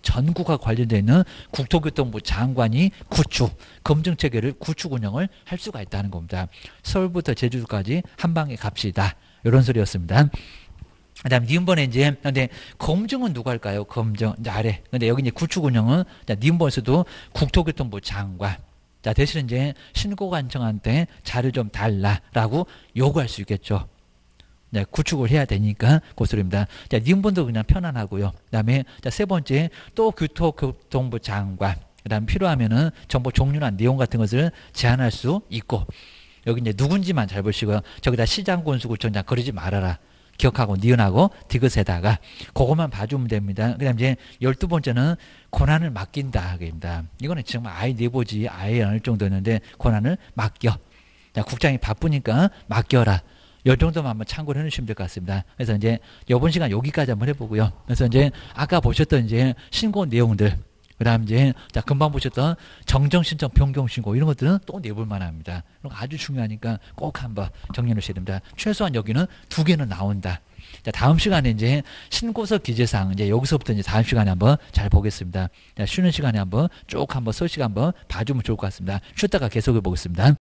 전국과 관련되어 있는 국토교통부 장관이 구축, 검증체계를 구축 운영을 할 수가 있다는 겁니다. 서울부터 제주도까지 한 방에 갑시다. 이런 소리였습니다. 그 다음, 니은번에 이제, 근데, 검증은 누가 할까요? 검증, 이제 아래. 근데 여기 이제 구축 운영은, 니은번에서도 국토교통부 장관. 대신 이제 신고관청한테 자료 좀 달라라고 요구할 수 있겠죠. 구축을 해야 되니까, 그 소리입니다. 니은번도 그냥 편안하고요. 그 다음에, 세 번째, 또 국토교통부 장관. 그 다음 필요하면은 정보 종류나 내용 같은 것을 제한할 수 있고, 여기 이제 누군지만 잘 보시고요. 저기다 시장군수구청장 그러지 말아라. 기억하고 니은하고 디귿에다가 그것만 봐주면 됩니다. 그 다음 이제 12번째는 권한을 맡긴다. 입니다. 이거는 정말 아예 내보지 아예 안 할 정도였는데 권한을 맡겨. 자, 국장이 바쁘니까 맡겨라. 요 정도만 한번 참고를 해주시면 될 것 같습니다. 그래서 이제 이번 시간 여기까지 한번 해보고요. 그래서 이제 아까 보셨던 이제 신고 내용들, 그 다음 이제 자 금방 보셨던 정정신청 변경신고 이런 것들은 또 내볼 만합니다. 그런 거 아주 중요하니까 꼭 한번 정리해 놓으셔야 됩니다. 최소한 여기는 2개는 나온다. 자, 다음 시간에 이제 신고서 기재사항 이제 여기서부터 이제 다음 시간에 한번 잘 보겠습니다. 자, 쉬는 시간에 한번 쭉 한번 서식 한번 봐주면 좋을 것 같습니다. 쉬다가 계속해 보겠습니다.